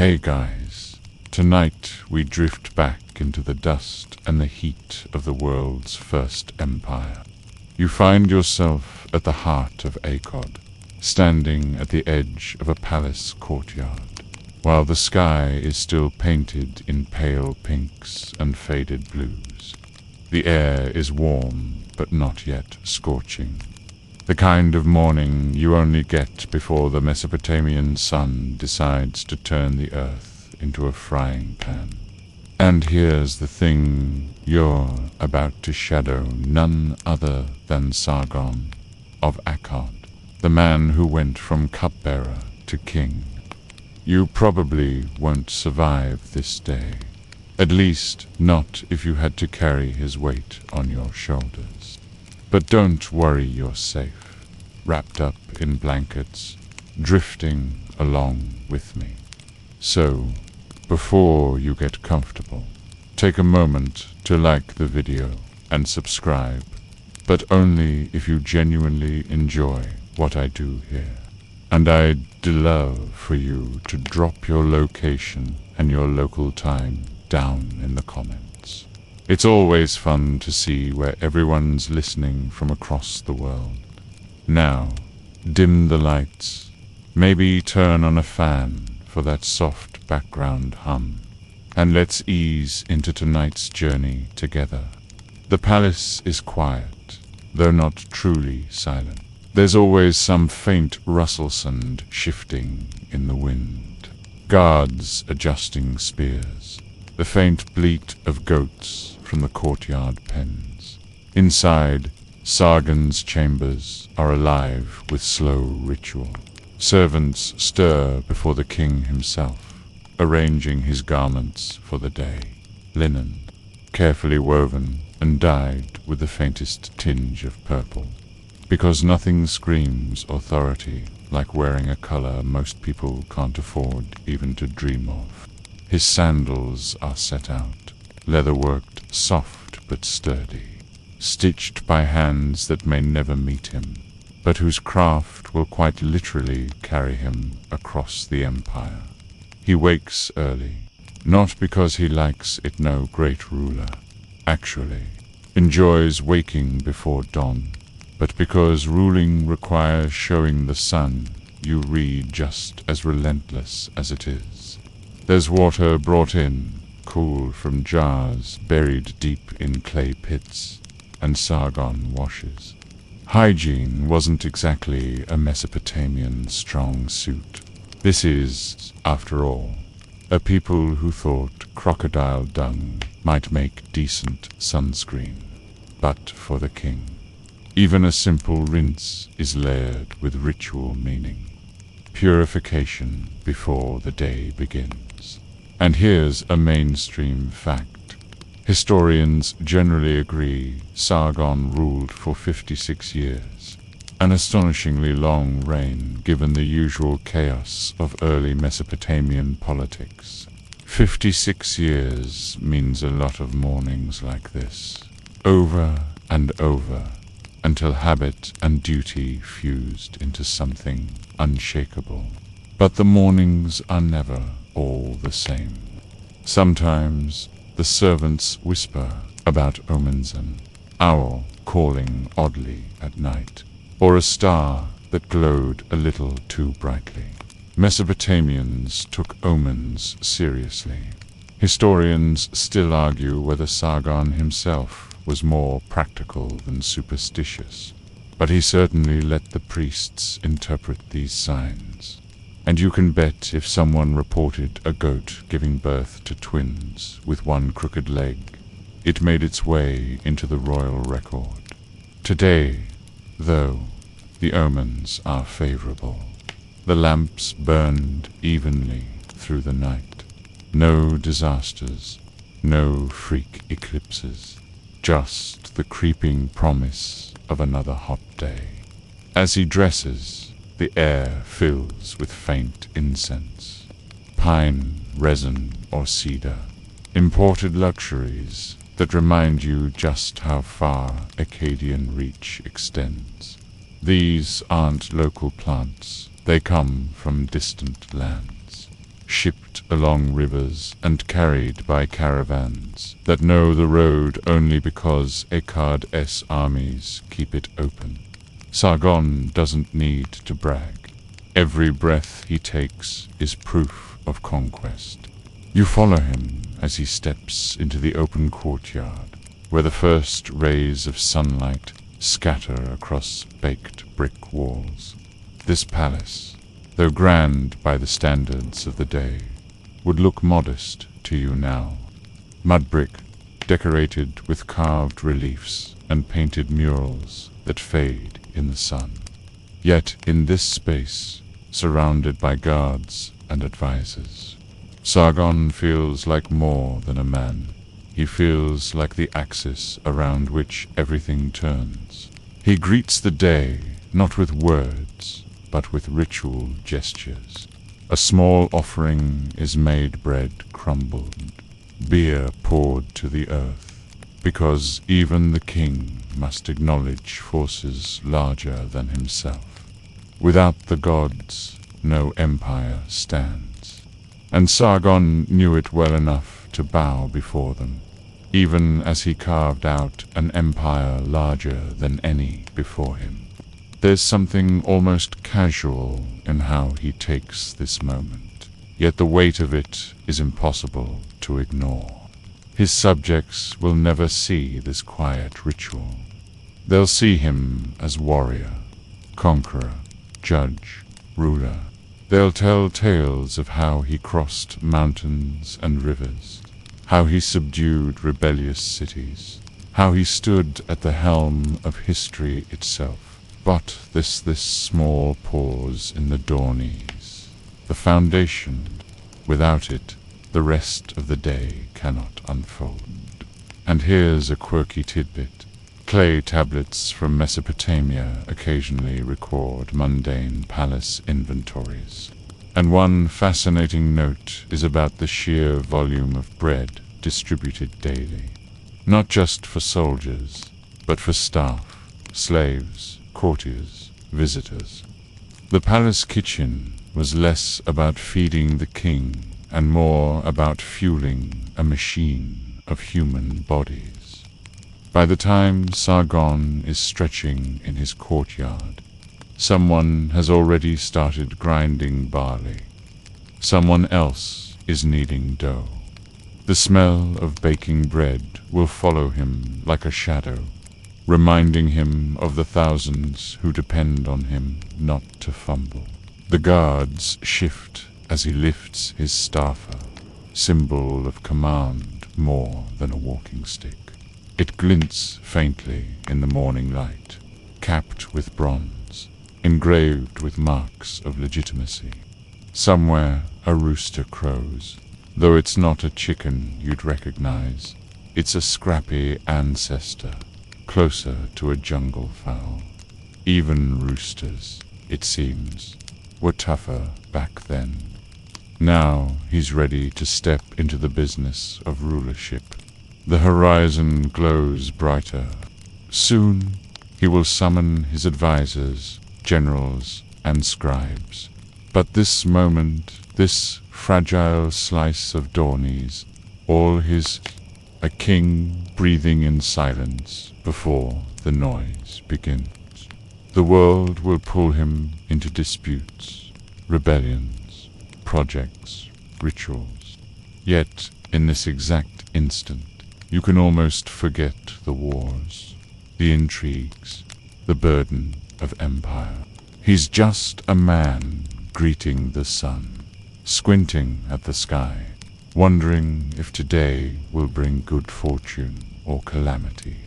Hey guys, tonight we drift back into the dust and the heat of the world's first empire. You find yourself at the heart of Akkad, standing at the edge of a palace courtyard, while the sky is still painted in pale pinks and faded blues. The air is warm, but not yet scorching. The kind of morning you only get before the Mesopotamian sun decides to turn the earth into a frying pan. And here's the thing you're about to shadow none other than Sargon of Akkad, the man who went from cupbearer to king. You probably won't survive this day, at least not if you had to carry his weight on your shoulders. But don't worry, you're safe, wrapped up in blankets, drifting along with me. So, before you get comfortable, take a moment to like the video and subscribe, but only if you genuinely enjoy what I do here. And I'd love for you to drop your location and your local time down in the comments. It's always fun to see where everyone's listening from across the world. Now, dim the lights, maybe turn on a fan for that soft background hum, and let's ease into tonight's journey together. The palace is quiet, though not truly silent. There's always some faint rustle sound shifting in the wind. Guards adjusting spears, the faint bleat of goats from the courtyard pens. Inside, Sargon's chambers are alive with slow ritual. Servants stir before the king himself, arranging his garments for the day. Linen, carefully woven and dyed with the faintest tinge of purple, because nothing screams authority like wearing a color most people can't afford even to dream of. His sandals are set out, leather-worked, soft but sturdy, stitched by hands that may never meet him, but whose craft will quite literally carry him across the empire. He wakes early, not because he likes it no great ruler, actually, enjoys waking before dawn, but because ruling requires showing the sun you read just as relentless as it is. There's water brought in, cool from jars buried deep in clay pits, and Sargon washes. Hygiene wasn't exactly a Mesopotamian strong suit. This is, after all, a people who thought crocodile dung might make decent sunscreen. But for the king, even a simple rinse is layered with ritual meaning. Purification before the day begins. And here's a mainstream fact. Historians generally agree Sargon ruled for 56 years, an astonishingly long reign given the usual chaos of early Mesopotamian politics. 56 years means a lot of mornings like this, over and over, until habit and duty fused into something unshakable. But the mornings are never all the same. Sometimes the servants whisper about omens, an owl calling oddly at night, or a star that glowed a little too brightly. Mesopotamians took omens seriously. Historians still argue whether Sargon himself was more practical than superstitious, but he certainly let the priests interpret these signs. And you can bet if someone reported a goat giving birth to twins with one crooked leg, it made its way into the royal record. Today, though, the omens are favorable. The lamps burned evenly through the night. No disasters, no freak eclipses, just the creeping promise of another hot day. As he dresses, the air fills with faint incense. Pine, resin, or cedar. Imported luxuries that remind you just how far Akkadian reach extends. These aren't local plants. They come from distant lands. shipped along rivers and carried by caravans that know the road only because Akkad's armies keep it open. Sargon doesn't need to brag. Every breath he takes is proof of conquest. You follow him as he steps into the open courtyard, where the first rays of sunlight scatter across baked brick walls. This palace, though grand by the standards of the day, would look modest to you now. Mud brick, decorated with carved reliefs and painted murals that fade in the sun. Yet in this space, surrounded by guards and advisors, Sargon feels like more than a man. He feels like the axis around which everything turns. He greets the day not with words, but with ritual gestures. A small offering is made bread crumbled, beer poured to the earth, because even the king must acknowledge forces larger than himself. Without the gods, no empire stands, and Sargon knew it well enough to bow before them, even as he carved out an empire larger than any before him. There's something almost casual in how he takes this moment, yet the weight of it is impossible to ignore. His subjects will never see this quiet ritual. They'll see him as warrior, conqueror, judge, ruler. They'll tell tales of how he crossed mountains and rivers, how he subdued rebellious cities, how he stood at the helm of history itself. But this small pause in the dawnies, the foundation. Without it, the rest of the day cannot unfold. And here's a quirky tidbit. Clay tablets from Mesopotamia occasionally record mundane palace inventories. And one fascinating note is about the sheer volume of bread distributed daily. Not just for soldiers, but for staff, slaves, courtiers, visitors. The palace kitchen was less about feeding the king and more about fueling a machine of human bodies. By the time Sargon is stretching in his courtyard, someone has already started grinding barley. Someone else is kneading dough. The smell of baking bread will follow him like a shadow, reminding him of the thousands who depend on him not to fumble. The guards shift as he lifts his staffer, symbol of command more than a walking stick. It glints faintly in the morning light, capped with bronze, engraved with marks of legitimacy. Somewhere a rooster crows, though it's not a chicken you'd recognize. It's a scrappy ancestor, closer to a jungle fowl. Even roosters, it seems, were tougher back then. Now he's ready to step into the business of rulership. The horizon glows brighter. Soon he will summon his advisors, generals, and scribes. But this moment, this fragile slice of dawnies, all his, a king breathing in silence before the noise begins. The world will pull him into disputes, rebellions, projects, rituals. Yet, in this exact instant, you can almost forget the wars, the intrigues, the burden of empire. He's just a man greeting the sun, squinting at the sky, wondering if today will bring good fortune or calamity.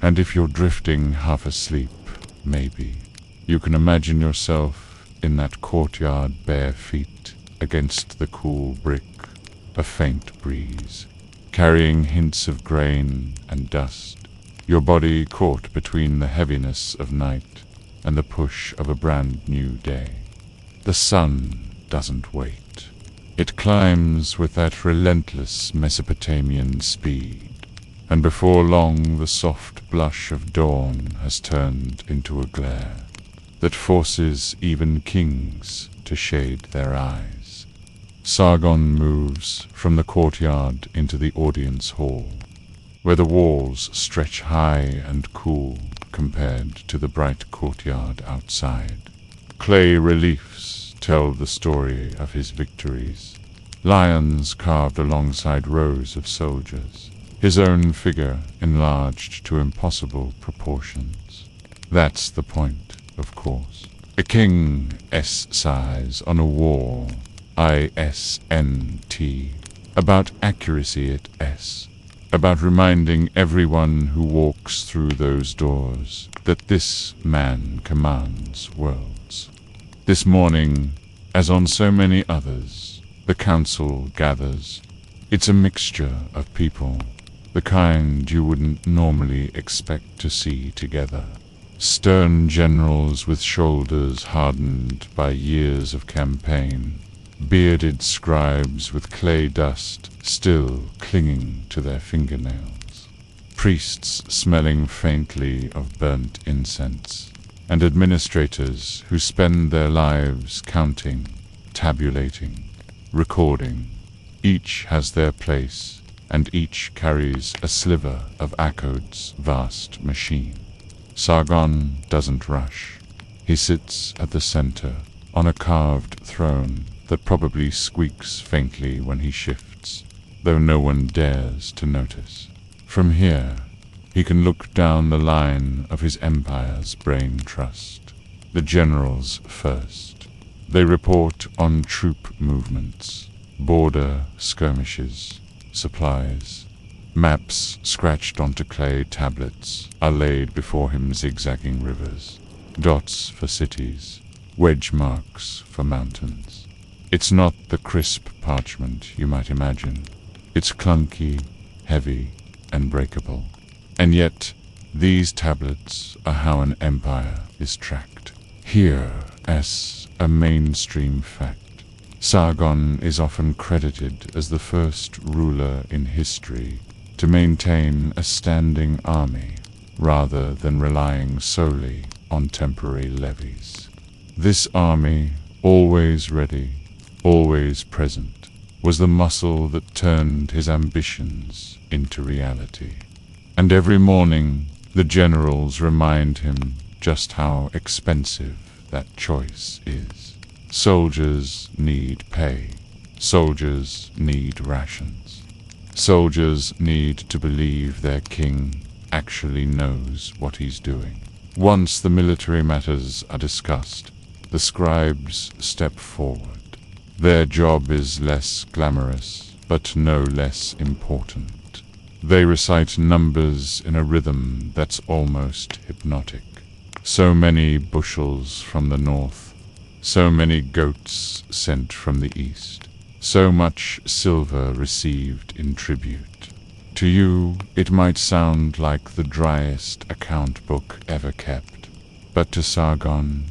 And if you're drifting half asleep, maybe, you can imagine yourself in that courtyard, bare feet against the cool brick, a faint breeze, carrying hints of grain and dust, your body caught between the heaviness of night and the push of a brand new day. The sun doesn't wait. It climbs with that relentless Mesopotamian speed, and before long the soft blush of dawn has turned into a glare that forces even kings to shade their eyes. Sargon moves from the courtyard into the audience hall, where the walls stretch high and cool compared to the bright courtyard outside. Clay reliefs tell the story of his victories. Lions carved alongside rows of soldiers, his own figure enlarged to impossible proportions. That's the point, of course. A king S-size on a wall, ISNT, about accuracy at S, about reminding everyone who walks through those doors that this man commands worlds. This morning, as on so many others, the council gathers. It's a mixture of people, the kind you wouldn't normally expect to see together. Stern generals with shoulders hardened by years of campaign, bearded scribes with clay dust still clinging to their fingernails, priests smelling faintly of burnt incense, and administrators who spend their lives counting, tabulating, recording. Each has their place, and each carries a sliver of Akkad's vast machine. Sargon doesn't rush. He sits at the center, on a carved throne that probably squeaks faintly when he shifts, though no one dares to notice. From here, he can look down the line of his empire's brain trust. The generals first. They report on troop movements, border skirmishes, supplies. Maps scratched onto clay tablets are laid before him, zigzagging rivers, dots for cities, wedge marks for mountains. It's not the crisp parchment you might imagine. It's clunky, heavy, and breakable. And yet, these tablets are how an empire is tracked. Here, as a mainstream fact, Sargon is often credited as the first ruler in history to maintain a standing army, rather than relying solely on temporary levies. This army, always ready, always present, was the muscle that turned his ambitions into reality. And every morning, the generals remind him just how expensive that choice is. Soldiers need pay. Soldiers need rations. Soldiers need to believe their king actually knows what he's doing. Once the military matters are discussed, the scribes step forward. Their job is less glamorous, but no less important. They recite numbers in a rhythm that's almost hypnotic. So many bushels from the north, so many goats sent from the east, so much silver received in tribute. To you, it might sound like the driest account book ever kept, but to Sargon,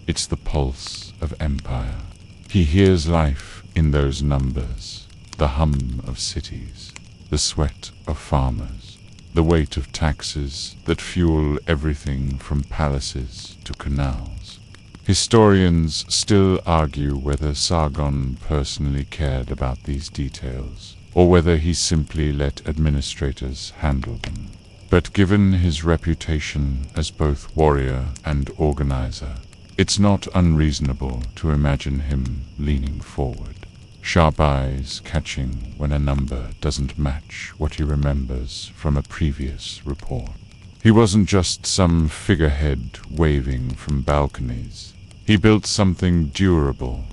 it's the pulse of empire. He hears life in those numbers, the hum of cities, the sweat of farmers, the weight of taxes that fuel everything from palaces to canals. Historians still argue whether Sargon personally cared about these details, or whether he simply let administrators handle them. But given his reputation as both warrior and organizer, it's not unreasonable to imagine him leaning forward, sharp eyes catching when a number doesn't match what he remembers from a previous report. He wasn't just some figurehead waving from balconies. He built something durable,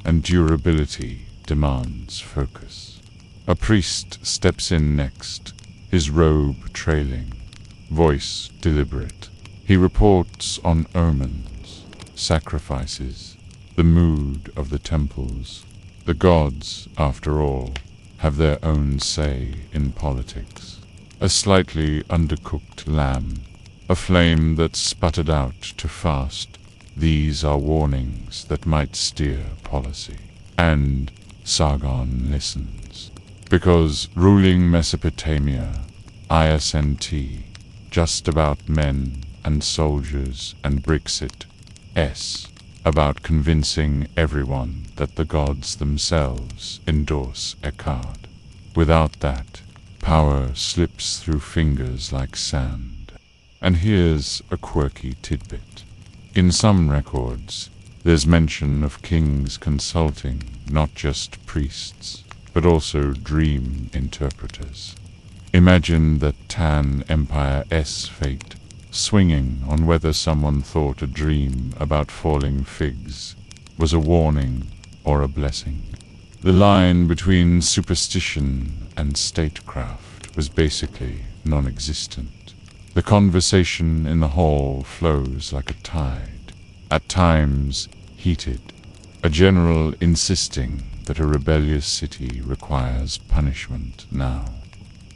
and durability demands focus. A priest steps in next, his robe trailing, voice deliberate. He reports on omens, sacrifices, the mood of the temples. The gods, after all, have their own say in politics. A slightly undercooked lamb, a flame that sputtered out to fast. These are warnings that might steer policy. And Sargon listens. Because ruling Mesopotamia, ISNT, just about men and soldiers and Brexit, S, about convincing everyone that the gods themselves endorse Akkad. Without that, power slips through fingers like sand. And here's a quirky tidbit. In some records, there's mention of kings consulting not just priests, but also dream interpreters. Imagine the Tan Empire's fate, swinging on whether someone thought a dream about falling figs was a warning or a blessing. The line between superstition and statecraft was basically non-existent. The conversation in the hall flows like a tide, at times heated, a general insisting that a rebellious city requires punishment now.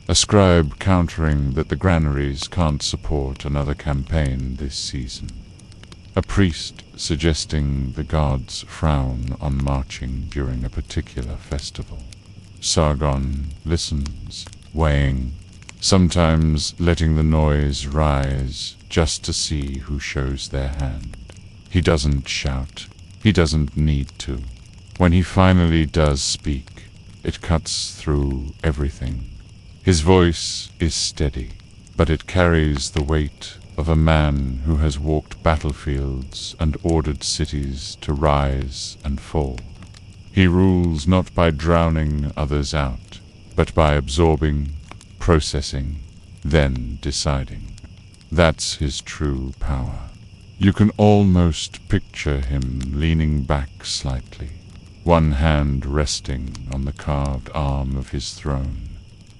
A scribe countering that the granaries can't support another campaign this season. A priest suggesting the gods frown on marching during a particular festival. Sargon listens, weighing, sometimes letting the noise rise just to see who shows their hand. He doesn't shout. He doesn't need to. When he finally does speak, it cuts through everything. His voice is steady, but it carries the weight of a man who has walked battlefields and ordered cities to rise and fall. He rules not by drowning others out, but by absorbing, processing, then deciding. That's his true power. You can almost picture him leaning back slightly, one hand resting on the carved arm of his throne,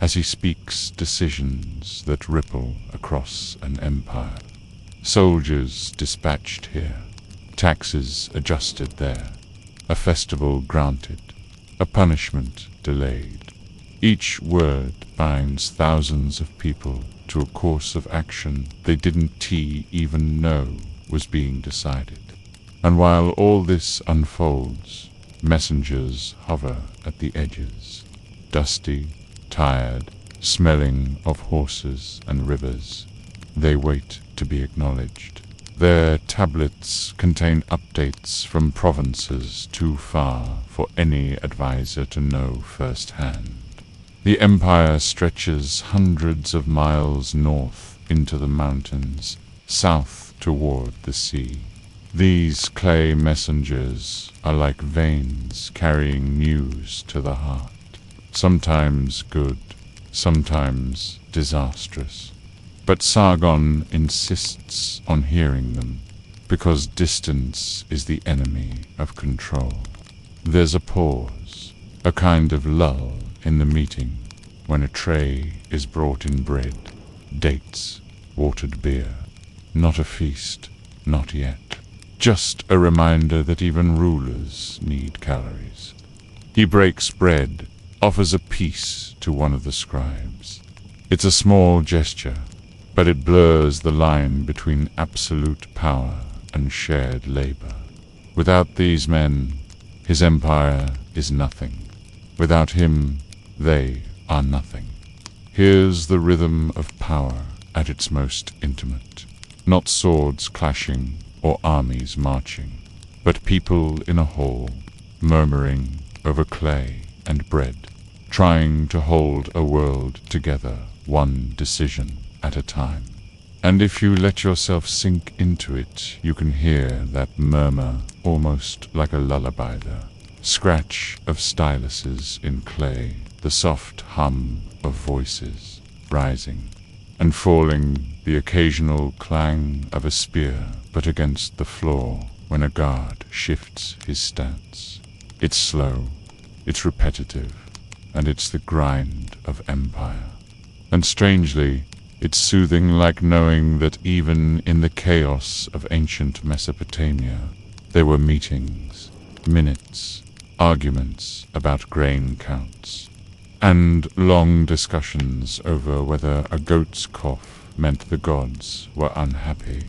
as he speaks decisions that ripple across an empire. Soldiers dispatched here, taxes adjusted there, a festival granted, a punishment delayed. Each word binds thousands of people to a course of action they didn't even know was being decided. And while all this unfolds, messengers hover at the edges, dusty, tired, smelling of horses and rivers. They wait to be acknowledged. Their tablets contain updates from provinces too far for any advisor to know firsthand. The empire stretches hundreds of miles north into the mountains, south toward the sea. These clay messengers are like veins carrying news to the heart. Sometimes good, sometimes disastrous. But Sargon insists on hearing them, because distance is the enemy of control. There's a pause, a kind of lull in the meeting, when a tray is brought in bread, dates, watered beer. Not a feast, not yet. Just a reminder that even rulers need calories. He breaks bread, offers a piece to one of the scribes. It's a small gesture, but it blurs the line between absolute power and shared labor. Without these men, his empire is nothing. Without him, they are nothing. Here's the rhythm of power at its most intimate. Not swords clashing or armies marching, but people in a hall, murmuring over clay and bread, trying to hold a world together, one decision at a time. And if you let yourself sink into it, you can hear that murmur almost like a lullaby there. Scratch of styluses in clay, the soft hum of voices, rising and falling, the occasional clang of a spear but against the floor when a guard shifts his stance. It's slow, it's repetitive, and it's the grind of empire. And strangely, it's soothing, like knowing that even in the chaos of ancient Mesopotamia, there were meetings, minutes, arguments about grain counts, and long discussions over whether a goat's cough meant the gods were unhappy.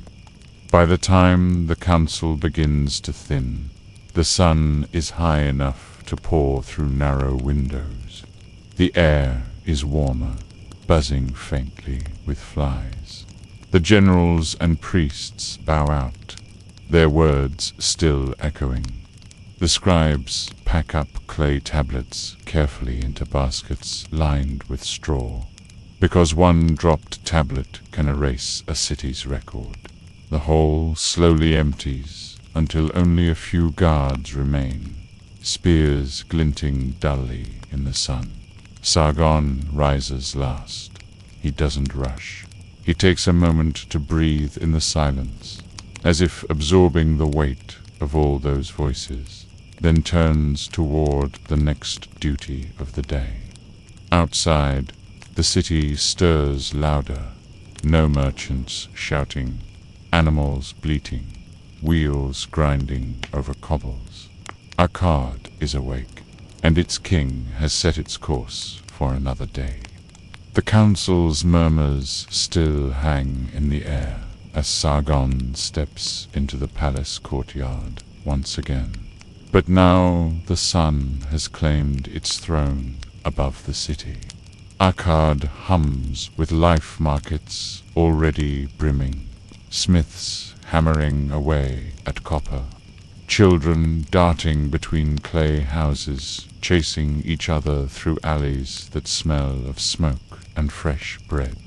By the time the council begins to thin, the sun is high enough to pour through narrow windows. The air is warmer, buzzing faintly with flies. The generals and priests bow out, their words still echoing. The scribes pack up clay tablets carefully into baskets lined with straw, because one dropped tablet can erase a city's record. The hall slowly empties until only a few guards remain, spears glinting dully in the sun. Sargon rises last. He doesn't rush. He takes a moment to breathe in the silence, as if absorbing the weight of all those voices, then turns toward the next duty of the day. Outside, the city stirs louder. No merchants shouting, animals bleating, wheels grinding over cobbles. Akkad is awake, and its king has set its course for another day. The council's murmurs still hang in the air as Sargon steps into the palace courtyard once again. But now the sun has claimed its throne above the city. Akkad hums with life markets already brimming, smiths hammering away at copper, children darting between clay houses, chasing each other through alleys that smell of smoke and fresh bread.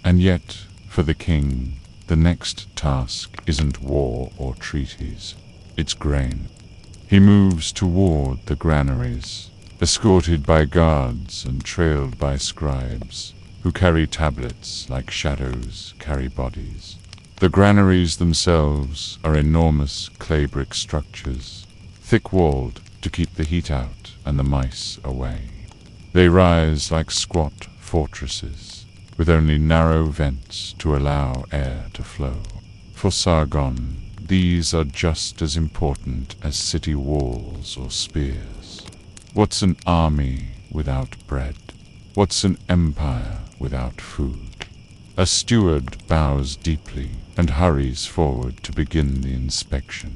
And yet, for the king, the next task isn't war or treaties, it's grain. He moves toward the granaries, escorted by guards and trailed by scribes, who carry tablets like shadows carry bodies. The granaries themselves are enormous clay brick structures, thick-walled to keep the heat out and the mice away. They rise like squat fortresses, with only narrow vents to allow air to flow. For Sargon, these are just as important as city walls or spears. What's an army without bread? What's an empire without food? A steward bows deeply and hurries forward to begin the inspection.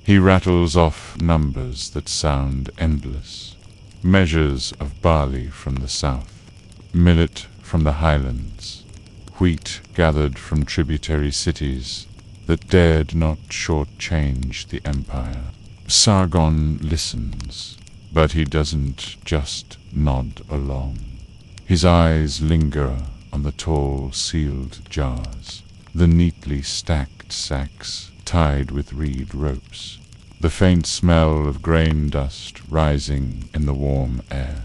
He rattles off numbers that sound endless, measures of barley from the south, millet from the highlands, wheat gathered from tributary cities that dared not shortchange the empire. Sargon listens, but he doesn't just nod along. His eyes linger on the tall sealed jars, the neatly stacked sacks tied with reed ropes, the faint smell of grain dust rising in the warm air.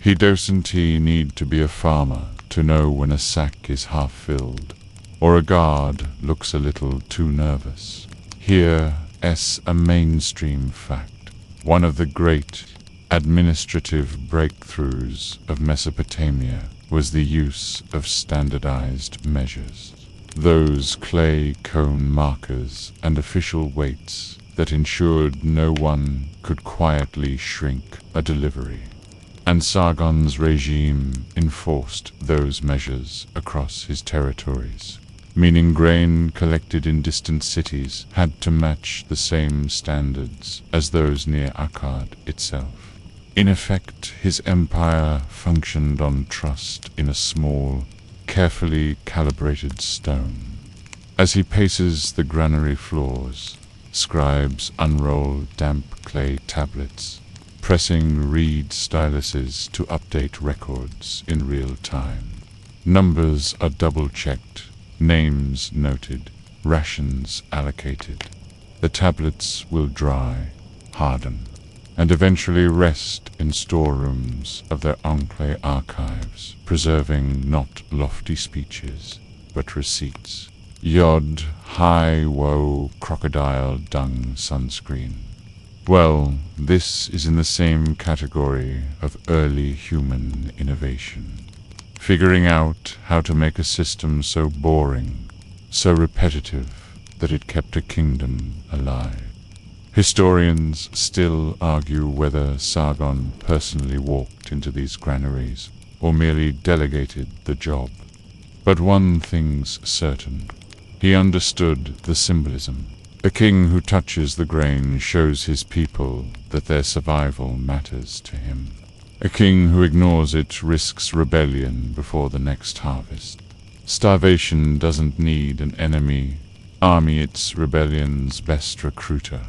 He doesn't need to be a farmer to know when a sack is half filled, or a guard looks a little too nervous. Here's a mainstream fact. One of the great administrative breakthroughs of Mesopotamia was the use of standardized measures. Those clay cone markers and official weights that ensured no one could quietly shrink a delivery. And Sargon's regime enforced those measures across his territories, meaning grain collected in distant cities had to match the same standards as those near Akkad itself. In effect, his empire functioned on trust in a small, carefully calibrated stone. As he paces the granary floors, scribes unroll damp clay tablets, pressing reed styluses to update records in real time. Numbers are double-checked, names noted, rations allocated. The tablets will dry, harden, and eventually rest in storerooms of their enclave archives, preserving not lofty speeches, but receipts. Yod, high woe, crocodile dung sunscreen. Well, this is in the same category of early human innovation. Figuring out how to make a system so boring, so repetitive, that it kept a kingdom alive. Historians still argue whether Sargon personally walked into these granaries or merely delegated the job. But one thing's certain. He understood the symbolism. A king who touches the grain shows his people that their survival matters to him. A king who ignores it risks rebellion before the next harvest. Starvation doesn't need an enemy, army its rebellion's best recruiter.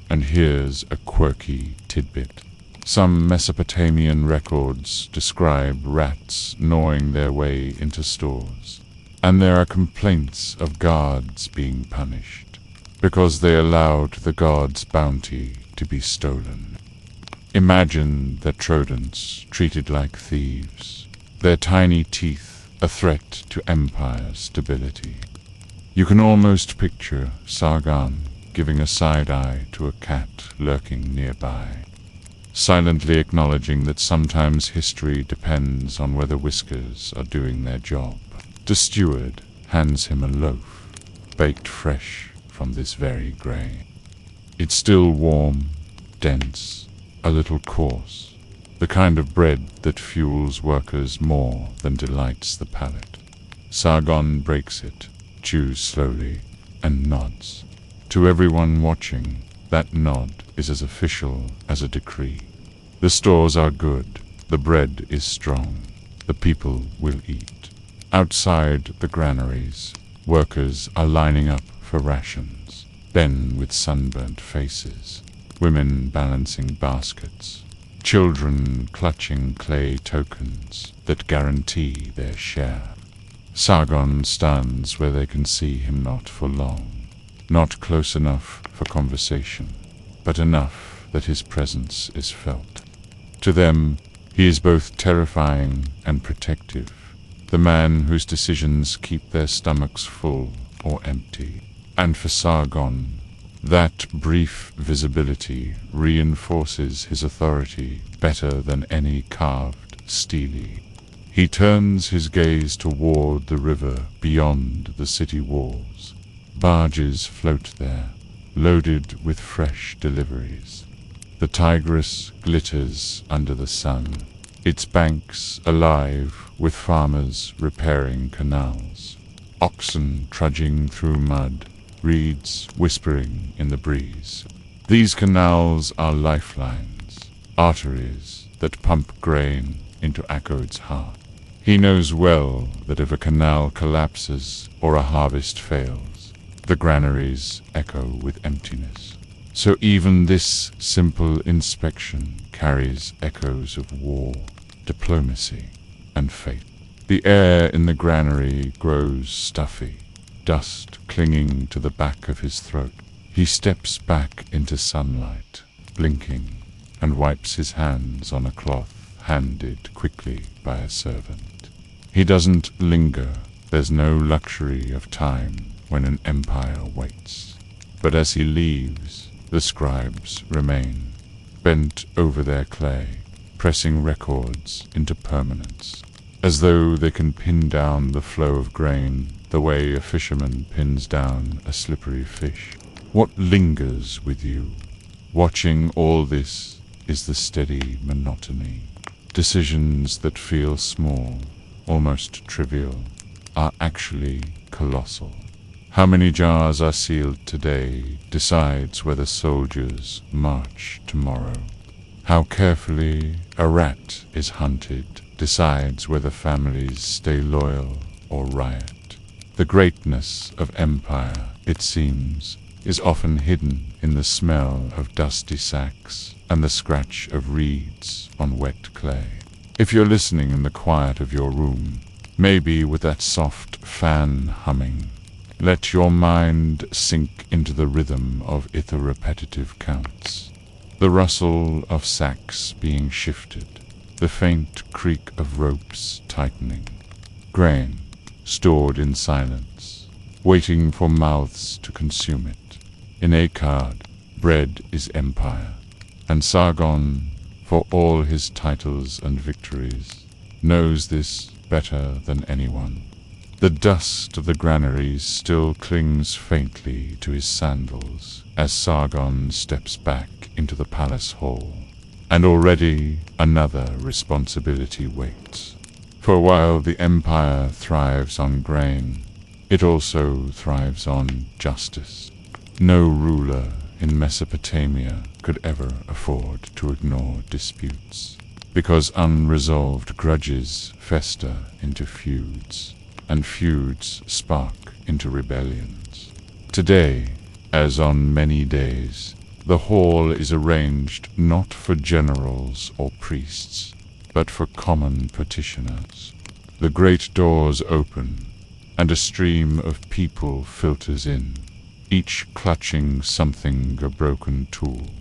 And here's a quirky tidbit. Some Mesopotamian records describe rats gnawing their way into stores, and there are complaints of guards being punished because they allowed the gods' bounty to be stolen. Imagine the Trodents treated like thieves, their tiny teeth a threat to empire stability. You can almost picture Sargon giving a side-eye to a cat lurking nearby, silently acknowledging that sometimes history depends on whether whiskers are doing their job. The steward hands him a loaf, baked fresh from this very grain. It's still warm, dense, a little coarse, the kind of bread that fuels workers more than delights the palate. Sargon breaks it, chews slowly, and nods. To everyone watching, that nod is as official as a decree. The stores are good, the bread is strong, the people will eat. Outside the granaries, workers are lining up for rations, men with sunburnt faces, women balancing baskets, children clutching clay tokens that guarantee their share. Sargon stands where they can see him not for long, not close enough for conversation, but enough that his presence is felt. To them, he is both terrifying and protective, the man whose decisions keep their stomachs full or empty. And for Sargon, that brief visibility reinforces his authority better than any carved stele. He turns his gaze toward the river beyond the city walls. Barges float there, loaded with fresh deliveries. The Tigris glitters under the sun, its banks alive with farmers repairing canals, oxen trudging through mud, reeds whispering in the breeze. These canals are lifelines, arteries that pump grain into Akkad's heart. He knows well that if a canal collapses or a harvest fails, the granaries echo with emptiness. So even this simple inspection carries echoes of war, diplomacy, and fate. The air in the granary grows stuffy, dust clinging to the back of his throat. He steps back into sunlight, blinking, and wipes his hands on a cloth handed quickly by a servant. He doesn't linger. There's no luxury of time when an empire waits. But as he leaves, the scribes remain, bent over their clay, pressing records into permanence, as though they can pin down the flow of grain the way a fisherman pins down a slippery fish. What lingers with you? Watching all this is the steady monotony. Decisions that feel small, almost trivial, are actually colossal. How many jars are sealed today decides whether soldiers march tomorrow. How carefully a rat is hunted decides whether families stay loyal or riot. The greatness of empire, it seems, is often hidden in the smell of dusty sacks and the scratch of reeds on wet clay. If you're listening in the quiet of your room, maybe with that soft fan humming, let your mind sink into the rhythm of its repetitive counts. The rustle of sacks being shifted, the faint creak of ropes tightening, grain stored in silence, waiting for mouths to consume it. In Akkad, bread is empire, and Sargon, for all his titles and victories, knows this better than anyone. The dust of the granaries still clings faintly to his sandals as Sargon steps back into the palace hall, and already another responsibility waits. For while the empire thrives on grain, it also thrives on justice. No ruler in Mesopotamia could ever afford to ignore disputes, because unresolved grudges fester into feuds, and feuds spark into rebellions. Today, as on many days, the hall is arranged not for generals or priests, but for common petitioners. The great doors open, and a stream of people filters in, each clutching something: a broken tool,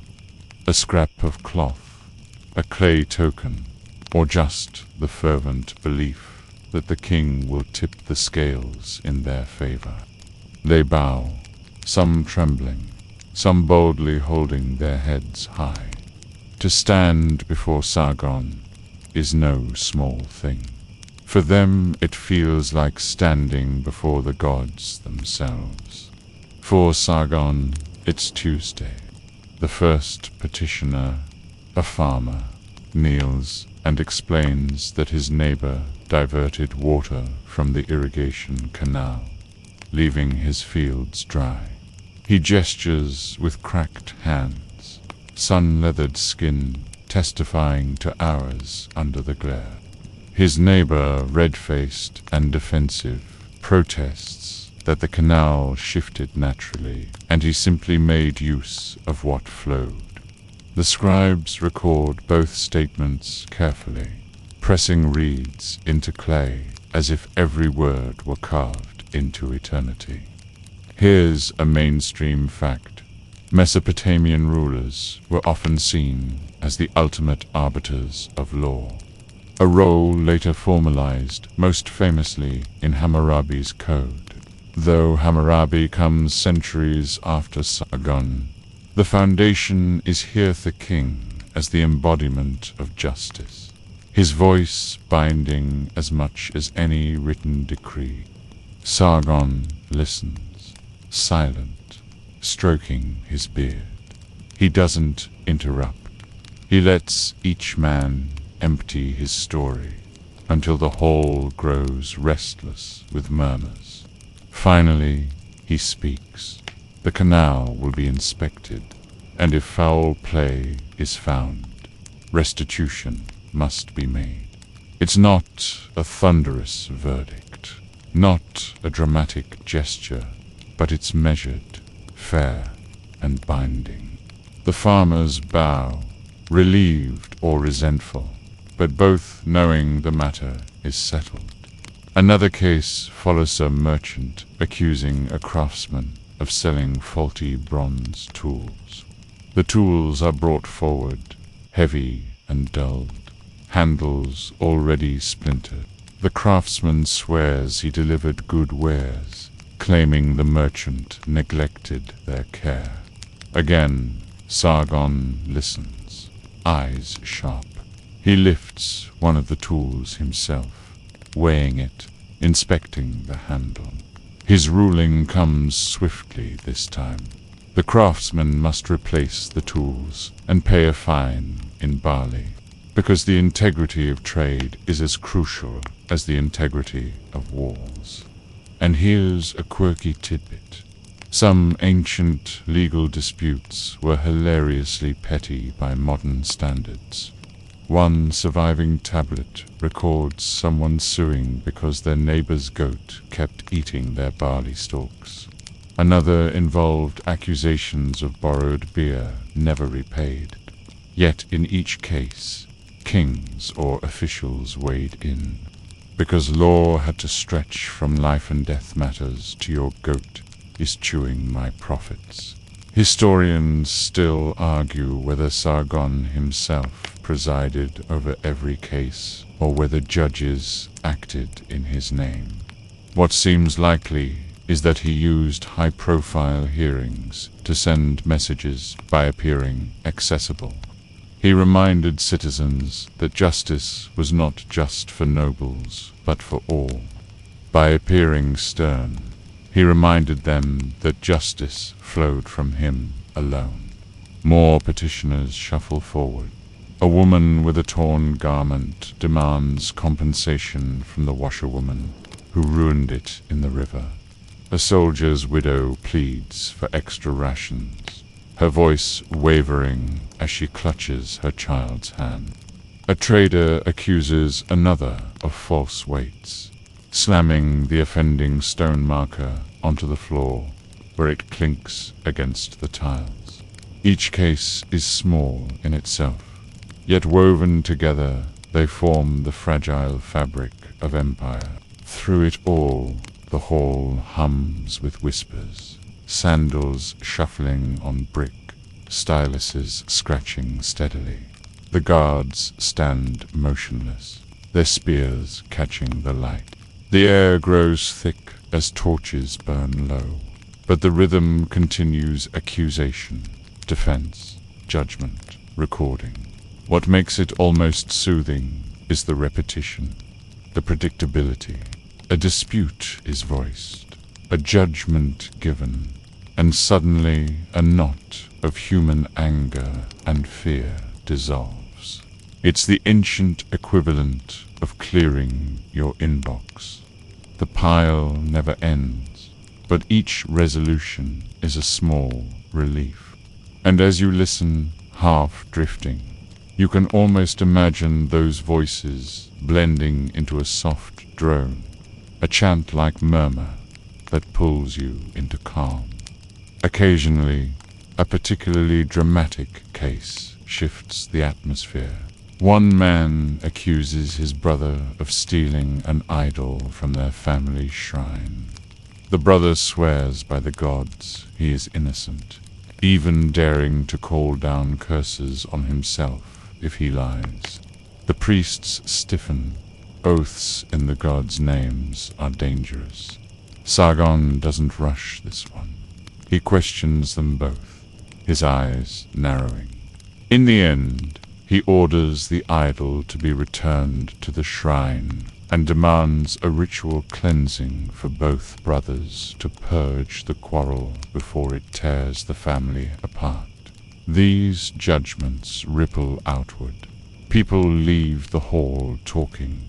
a scrap of cloth, a clay token, or just the fervent belief that the king will tip the scales in their favor. They bow, some trembling, some boldly holding their heads high. To stand before Sargon is no small thing. For them it feels like standing before the gods themselves. For Sargon, it's Tuesday. The first petitioner, a farmer, kneels and explains that his neighbor diverted water from the irrigation canal, leaving his fields dry. He gestures with cracked hands, sun-leathered skin testifying to hours under the glare. His neighbor, red-faced and defensive, protests that the canal shifted naturally, and he simply made use of what flowed. The scribes record both statements carefully, pressing reeds into clay as if every word were carved into eternity. Here's a mainstream fact. Mesopotamian rulers were often seen as the ultimate arbiters of law, a role later formalized most famously in Hammurabi's code. Though Hammurabi comes centuries after Sargon, the foundation is here the king as the embodiment of justice, his voice binding as much as any written decree. Sargon listens, silent, stroking his beard. He doesn't interrupt. He lets each man empty his story until the hall grows restless with murmurs. Finally, he speaks. The canal will be inspected, and if foul play is found, restitution must be made. It's not a thunderous verdict, not a dramatic gesture, but it's measured, fair, and binding. The farmers bow, relieved or resentful, but both knowing the matter is settled. Another case follows a merchant accusing a craftsman of selling faulty bronze tools. The tools are brought forward, heavy and dulled, handles already splintered. The craftsman swears he delivered good wares, claiming the merchant neglected their care. Again, Sargon listens, eyes sharp. He lifts one of the tools himself, weighing it, inspecting the handle. His ruling comes swiftly this time. The craftsman must replace the tools and pay a fine in barley, because the integrity of trade is as crucial as the integrity of walls. And here's a quirky tidbit. Some ancient legal disputes were hilariously petty by modern standards. One surviving tablet records someone suing because their neighbor's goat kept eating their barley stalks. Another involved accusations of borrowed beer never repaid. Yet in each case, kings or officials weighed in, because law had to stretch from life and death matters to your goat is chewing my profits. Historians still argue whether Sargon himself presided over every case or whether judges acted in his name. What seems likely is that he used high-profile hearings to send messages by appearing accessible. He reminded citizens that justice was not just for nobles, but for all. By appearing stern, he reminded them that justice flowed from him alone. More petitioners shuffle forward. A woman with a torn garment demands compensation from the washerwoman who ruined it in the river. A soldier's widow pleads for extra rations, her voice wavering as she clutches her child's hand. A trader accuses another of false weights, slamming the offending stone marker onto the floor where it clinks against the tiles. Each case is small in itself, yet woven together they form the fragile fabric of empire. Through it all, the hall hums with whispers, sandals shuffling on brick, styluses scratching steadily. The guards stand motionless, their spears catching the light. The air grows thick as torches burn low, but the rhythm continues: accusation, defense, judgment, recording. What makes it almost soothing is the repetition, the predictability. A dispute is voiced, a judgment given, and suddenly a knot of human anger and fear dissolves. It's the ancient equivalent of clearing your inbox. The pile never ends, but each resolution is a small relief. And as you listen, half drifting, you can almost imagine those voices blending into a soft drone, a chant-like murmur that pulls you into calm. Occasionally, a particularly dramatic case shifts the atmosphere. One man accuses his brother of stealing an idol from their family shrine. The brother swears by the gods he is innocent, even daring to call down curses on himself if he lies. The priests stiffen. Oaths in the gods' names are dangerous. Sargon doesn't rush this one. He questions them both, his eyes narrowing. In the end, he orders the idol to be returned to the shrine and demands a ritual cleansing for both brothers to purge the quarrel before it tears the family apart. These judgments ripple outward. People leave the hall talking,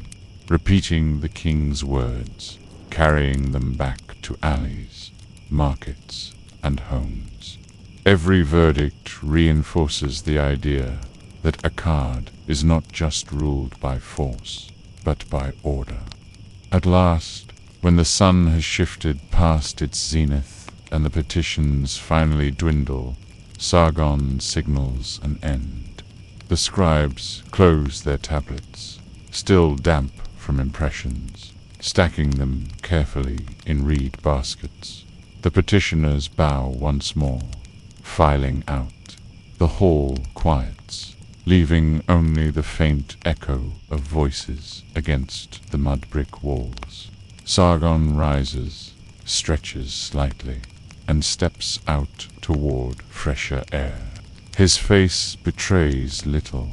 repeating the king's words, carrying them back to alleys, markets, and homes. Every verdict reinforces the idea that Akkad is not just ruled by force, but by order. At last, when the sun has shifted past its zenith and the petitions finally dwindle, Sargon signals an end. The scribes close their tablets, still damp from impressions, stacking them carefully in reed baskets. The petitioners bow once more, filing out. The hall quiets, leaving only the faint echo of voices against the mud-brick walls. Sargon rises, stretches slightly, and steps out toward fresher air. His face betrays little,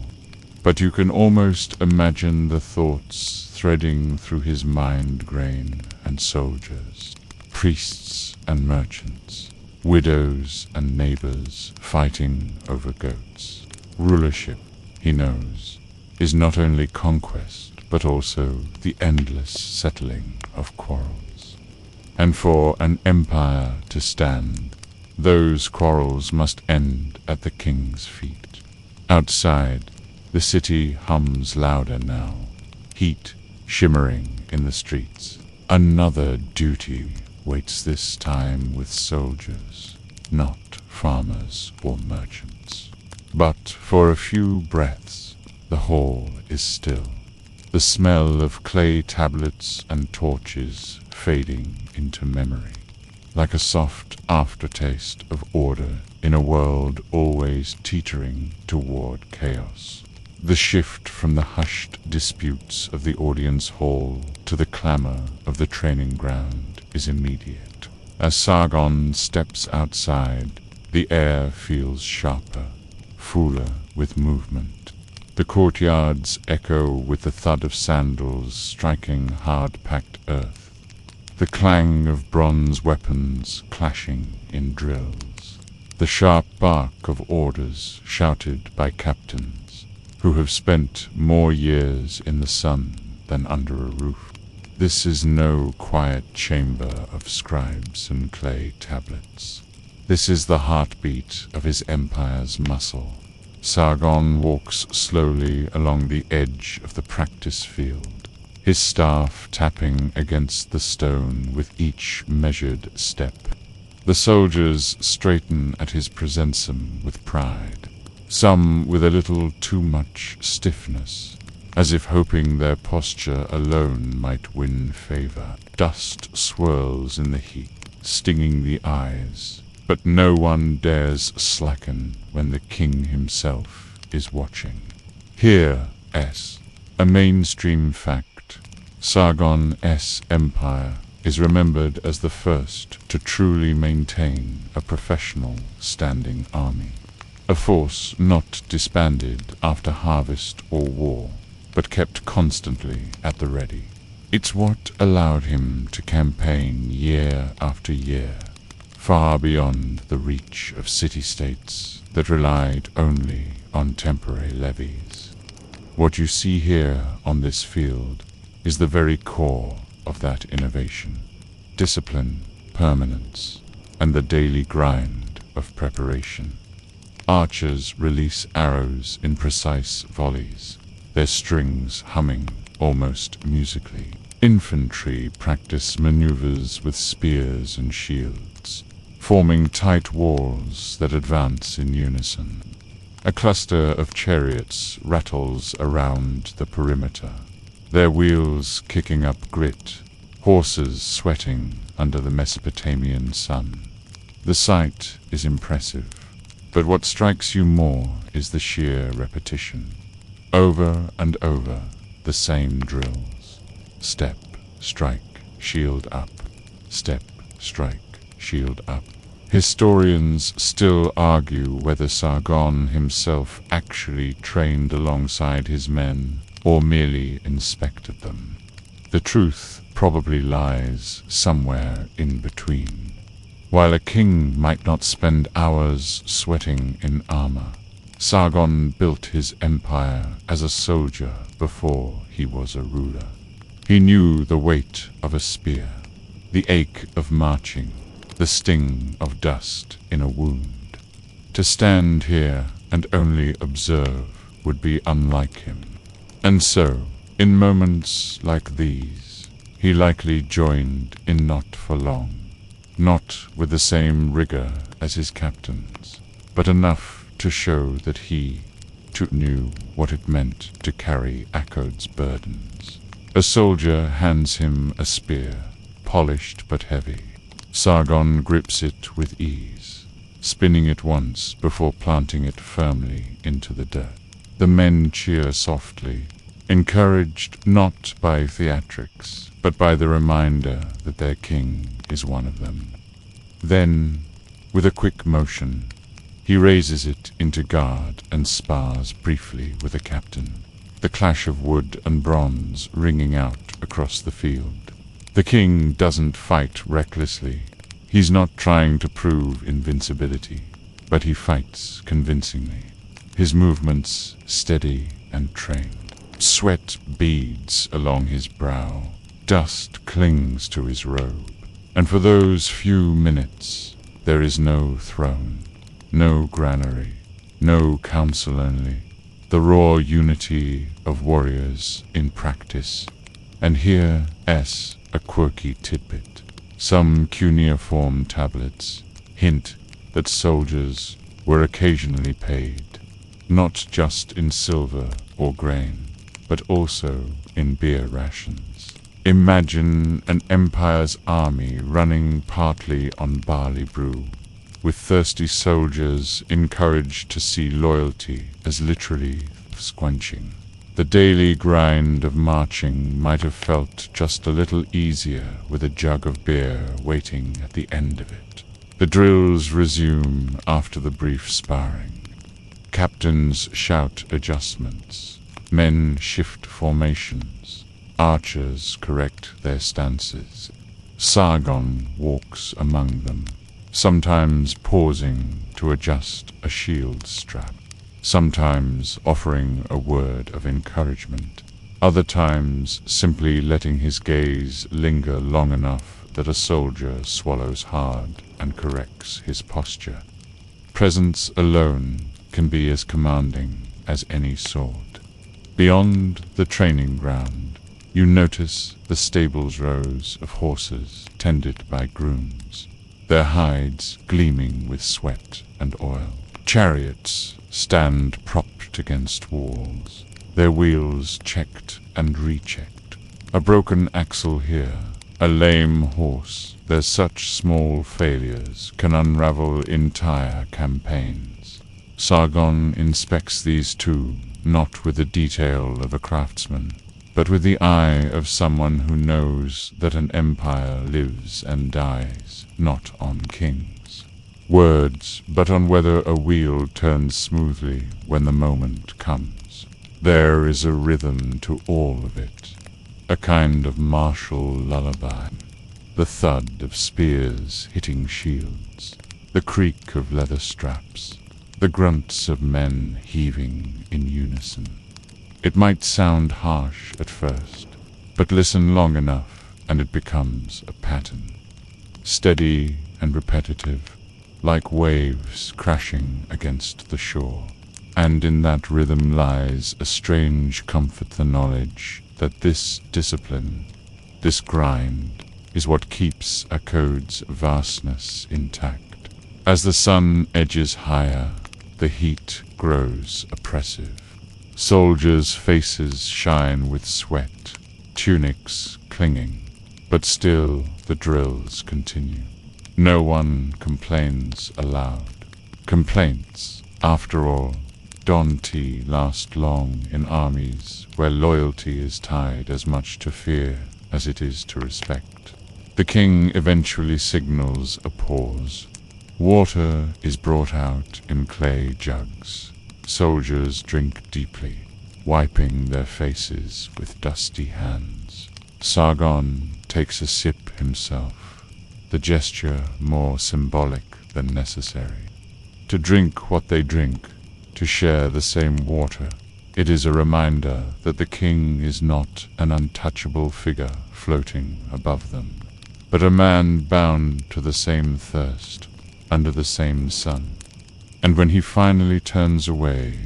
but you can almost imagine the thoughts threading through his mind: grain and soldiers, priests and merchants, widows and neighbors fighting over goats. Rulership, he knows, is not only conquest, but also the endless settling of quarrels. And for an empire to stand, those quarrels must end at the king's feet. Outside, the city hums louder now, heat shimmering in the streets. Another duty waits this time with soldiers, not farmers or merchants. But for a few breaths, the hall is still, the smell of clay tablets and torches fading into memory, like a soft aftertaste of order in a world always teetering toward chaos. The shift from the hushed disputes of the audience hall to the clamor of the training ground is immediate. As Sargon steps outside, the air feels sharper, fuller with movement. The courtyards echo with the thud of sandals striking hard-packed earth, the clang of bronze weapons clashing in drills, the sharp bark of orders shouted by captains who have spent more years in the sun than under a roof. This is no quiet chamber of scribes and clay tablets. This is the heartbeat of his empire's muscle. Sargon walks slowly along the edge of the practice field, his staff tapping against the stone with each measured step. The soldiers straighten at his presensum with pride, some with a little too much stiffness, as if hoping their posture alone might win favor. Dust swirls in the heat, stinging the eyes, but no one dares slacken when the king himself is watching. Here, a mainstream fact, Sargon's empire is remembered as the first to truly maintain a professional standing army. A force not disbanded after harvest or war, but kept constantly at the ready. It's what allowed him to campaign year after year, far beyond the reach of city-states that relied only on temporary levies. What you see here on this field is the very core of that innovation: discipline, permanence, and the daily grind of preparation. Archers release arrows in precise volleys, their strings humming almost musically. Infantry practice maneuvers with spears and shields, forming tight walls that advance in unison. A cluster of chariots rattles around the perimeter, their wheels kicking up grit, horses sweating under the Mesopotamian sun. The sight is impressive, but what strikes you more is the sheer repetition. Over and over, the same drills. Step, strike, shield up. Step, strike, shield up. Historians still argue whether Sargon himself actually trained alongside his men or merely inspected them. The truth probably lies somewhere in between. While a king might not spend hours sweating in armor, Sargon built his empire as a soldier before he was a ruler. He knew the weight of a spear, the ache of marching, the sting of dust in a wound. To stand here and only observe would be unlike him. And so, in moments like these, he likely joined in not for long, not with the same rigor as his captains, but enough to show that he, too, knew what it meant to carry Akkad's burdens. A soldier hands him a spear, polished but heavy. Sargon grips it with ease, spinning it once before planting it firmly into the dirt. The men cheer softly, encouraged not by theatrics, but by the reminder that their king is one of them. Then, with a quick motion, he raises it into guard and spars briefly with a captain, the clash of wood and bronze ringing out across the field. The king doesn't fight recklessly. He's not trying to prove invincibility, but he fights convincingly, his movements steady and trained. Sweat beads along his brow, dust clings to his robe, and for those few minutes there is no throne, no granary, no council only, the raw unity of warriors in practice. And here a quirky tidbit. Some cuneiform tablets hint that soldiers were occasionally paid, not just in silver or grain, but also in beer rations. Imagine an empire's army running partly on barley brew, with thirsty soldiers encouraged to see loyalty as literally squenching. The daily grind of marching might have felt just a little easier with a jug of beer waiting at the end of it. The drills resume after the brief sparring. Captains shout adjustments. Men shift formations. Archers correct their stances. Sargon walks among them, sometimes pausing to adjust a shield strap, sometimes offering a word of encouragement, other times simply letting his gaze linger long enough that a soldier swallows hard and corrects his posture. Presence alone can be as commanding as any sword. Beyond the training ground, you notice the stables rows of horses tended by grooms, their hides gleaming with sweat and oil. Chariots stand propped against walls, their wheels checked and rechecked. A broken axle here, a lame horse. Their such small failures can unravel entire campaigns. Sargon inspects these too, not with the detail of a craftsman, but with the eye of someone who knows that an empire lives and dies not on kings. Words, but on whether a wheel turns smoothly when the moment comes. There is a rhythm to all of it, a kind of martial lullaby. The thud of spears hitting shields, the creak of leather straps, the grunts of men heaving in unison. It might sound harsh at first, but listen long enough and it becomes a pattern. Steady and repetitive, like waves crashing against the shore. And in that rhythm lies a strange comfort, the knowledge that this discipline, this grind, is what keeps Akkad's vastness intact. As the sun edges higher, the heat grows oppressive. Soldiers' faces shine with sweat, tunics clinging, but still the drills continue. No one complains aloud. Complaints, after all, don't last long in armies where loyalty is tied as much to fear as it is to respect. The king eventually signals a pause. Water is brought out in clay jugs. Soldiers drink deeply, wiping their faces with dusty hands. Sargon takes a sip himself, the gesture more symbolic than necessary. To drink what they drink, to share the same water, it is a reminder that the king is not an untouchable figure floating above them, but a man bound to the same thirst, under the same sun. And when he finally turns away,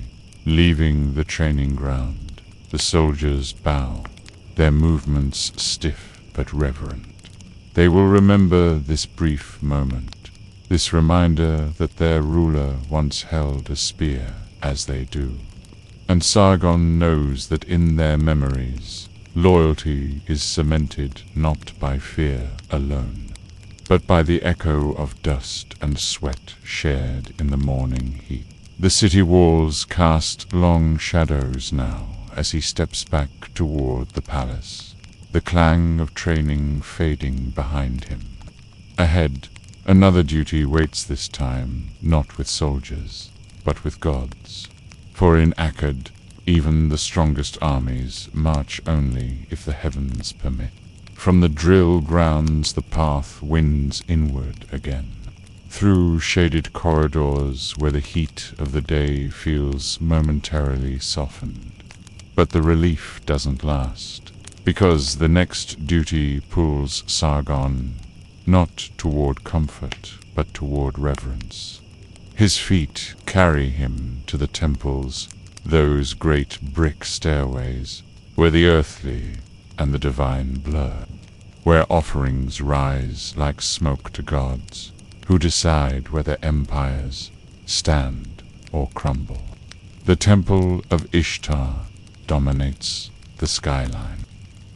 leaving the training ground, the soldiers bow, their movements stiff but reverent. They will remember this brief moment, this reminder that their ruler once held a spear, as they do. And Sargon knows that in their memories, loyalty is cemented not by fear alone, but by the echo of dust and sweat shared in the morning heat. The city walls cast long shadows now as he steps back toward the palace, the clang of training fading behind him. Ahead, another duty waits this time, not with soldiers, but with gods. For in Akkad, even the strongest armies march only if the heavens permit. From the drill grounds the path winds inward again, through shaded corridors where the heat of the day feels momentarily softened. But the relief doesn't last, because the next duty pulls Sargon not toward comfort, but toward reverence. His feet carry him to the temples, those great brick stairways, where the earthly and the divine blur, where offerings rise like smoke to gods, who decide whether empires stand or crumble. The temple of Ishtar dominates the skyline.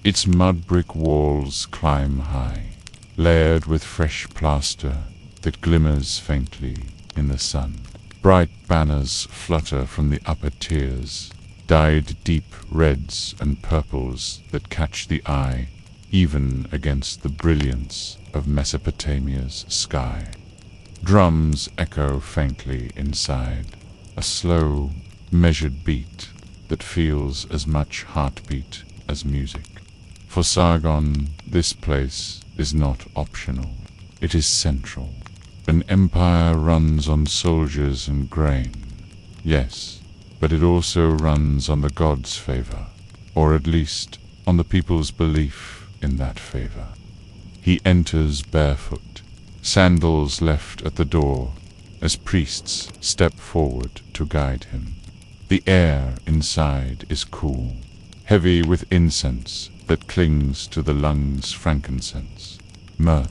Its mud-brick walls climb high, layered with fresh plaster that glimmers faintly in the sun. Bright banners flutter from the upper tiers, dyed deep reds and purples that catch the eye even against the brilliance of Mesopotamia's sky. Drums echo faintly inside, a slow, measured beat that feels as much heartbeat as music. For Sargon, this place is not optional. It is central. An empire runs on soldiers and grain, yes, but it also runs on the gods' favor, or at least on the people's belief in that favor. He enters barefoot, sandals left at the door, as priests step forward to guide him. The air inside is cool, heavy with incense that clings to the lungs, frankincense, myrrh,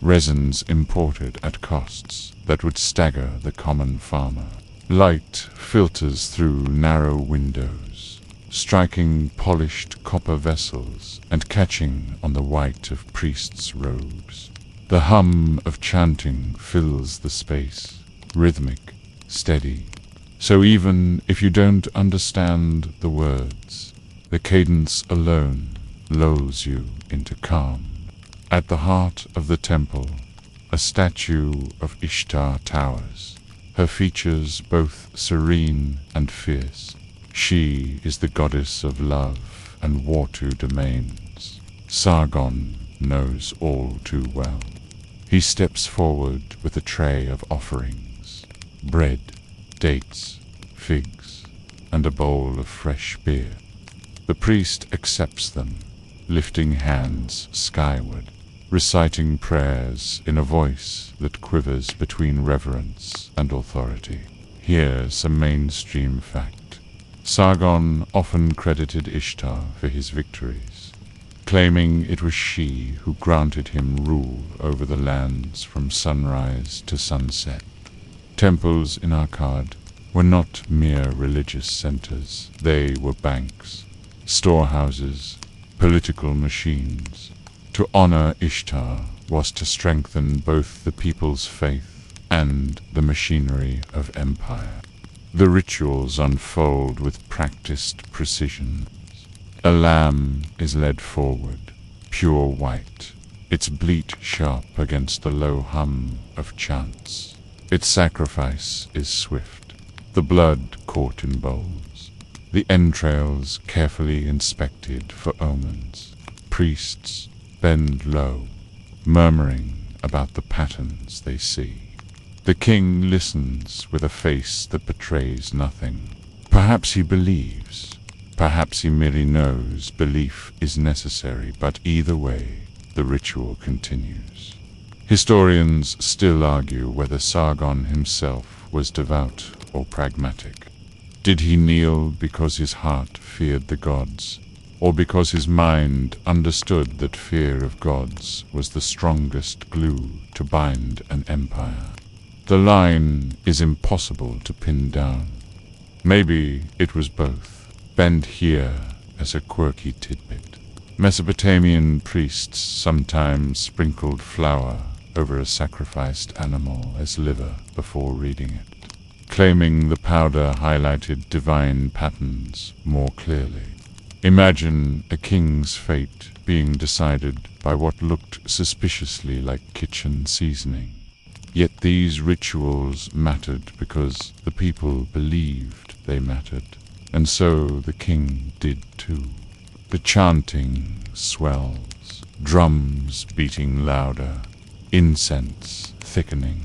resins imported at costs that would stagger the common farmer. Light filters through narrow windows, striking polished copper vessels and catching on the white of priests' robes. The hum of chanting fills the space, rhythmic, steady. So even if you don't understand the words, the cadence alone lulls you into calm. At the heart of the temple, a statue of Ishtar towers, her features both serene and fierce. She is the goddess of love and war-two domains. Sargon knows all too well. He steps forward with a tray of offerings, bread, dates, figs, and a bowl of fresh beer. The priest accepts them, lifting hands skyward, reciting prayers in a voice that quivers between reverence and authority. Here's a mainstream fact. Sargon often credited Ishtar for his victories, claiming it was she who granted him rule over the lands from sunrise to sunset. Temples in Akkad were not mere religious centers. They were banks, storehouses, political machines. To honor Ishtar was to strengthen both the people's faith and the machinery of empire. The rituals unfold with practiced precision. A lamb is led forward, pure white, its bleat sharp against the low hum of chants. Its sacrifice is swift, the blood caught in bowls, the entrails carefully inspected for omens. Priests bend low, murmuring about the patterns they see. The king listens with a face that betrays nothing. Perhaps he believes, perhaps he merely knows belief is necessary, but either way, the ritual continues. Historians still argue whether Sargon himself was devout or pragmatic. Did he kneel because his heart feared the gods, or because his mind understood that fear of gods was the strongest glue to bind an empire? The line is impossible to pin down. Maybe it was both, bent here as a quirky tidbit. Mesopotamian priests sometimes sprinkled flour over a sacrificed animal as liver before reading it, claiming the powder highlighted divine patterns more clearly. Imagine a king's fate being decided by what looked suspiciously like kitchen seasoning. Yet these rituals mattered because the people believed they mattered, and so the king did too. The chanting swells, drums beating louder, incense thickening.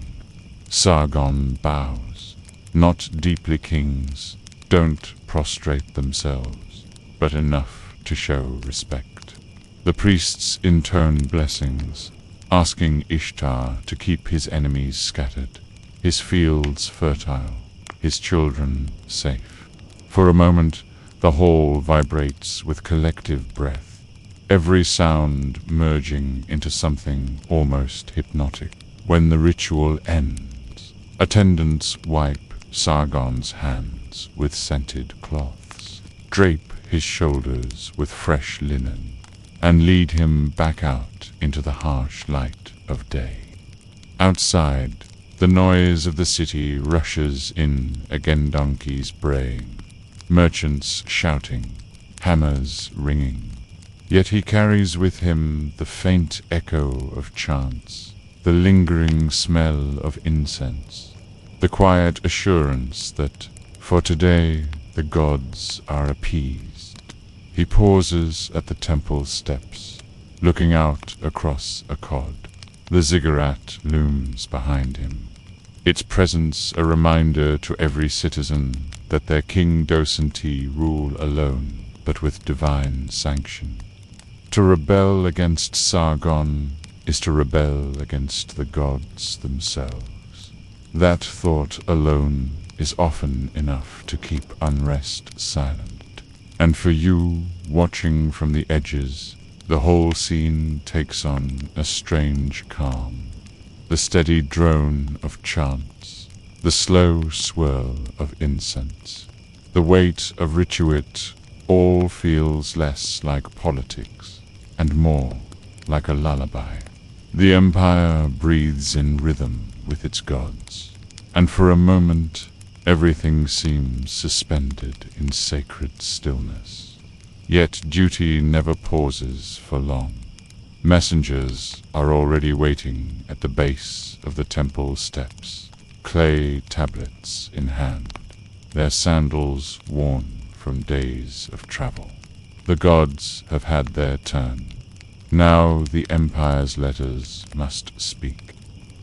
Sargon bows. Not deeply kings don't prostrate themselves, but enough to show respect. The priests intone blessings, asking Ishtar to keep his enemies scattered, his fields fertile, his children safe. For a moment, the hall vibrates with collective breath, every sound merging into something almost hypnotic. When the ritual ends, attendants wipe Sargon's hands with scented cloths, drape his shoulders with fresh linen, and lead him back out into the harsh light of day. Outside, the noise of the city rushes in again, donkeys braying, merchants shouting, hammers ringing. Yet he carries with him the faint echo of chants, the lingering smell of incense, the quiet assurance that, for today, the gods are appeased. He pauses at the temple steps, looking out across Akkad. The ziggurat looms behind him, its presence a reminder to every citizen that their king docenti rule alone, but with divine sanction. To rebel against Sargon is to rebel against the gods themselves. That thought alone is often enough to keep unrest silent. And for you, watching from the edges, The whole scene takes on a strange calm. The steady drone of chants, the slow swirl of incense, the weight of rituit, all feels less like politics and more like a lullaby. The empire breathes in rhythm with its gods, and for a moment everything seems suspended in sacred stillness. Yet duty never pauses for long. Messengers are already waiting at the base of the temple steps, clay tablets in hand, their sandals worn from days of travel. The gods have had their turn. Now the empire's letters must speak.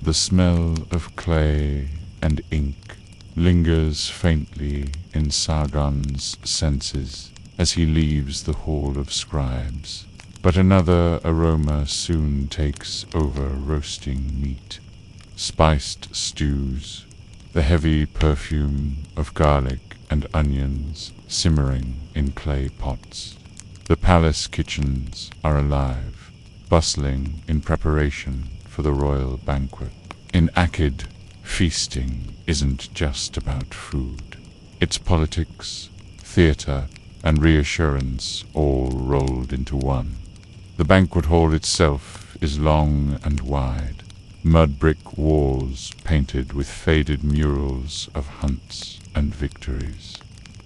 The smell of clay and ink lingers faintly in Sargon's senses as he leaves the hall of scribes, but another aroma soon takes over roasting meat, spiced stews, the heavy perfume of garlic and onions simmering in clay pots. The palace kitchens are alive, bustling in preparation for the royal banquet. In Akkad, feasting isn't just about food. It's politics, theater, and reassurance all rolled into one. The banquet hall itself is long and wide, mud brick walls painted with faded murals of hunts and victories.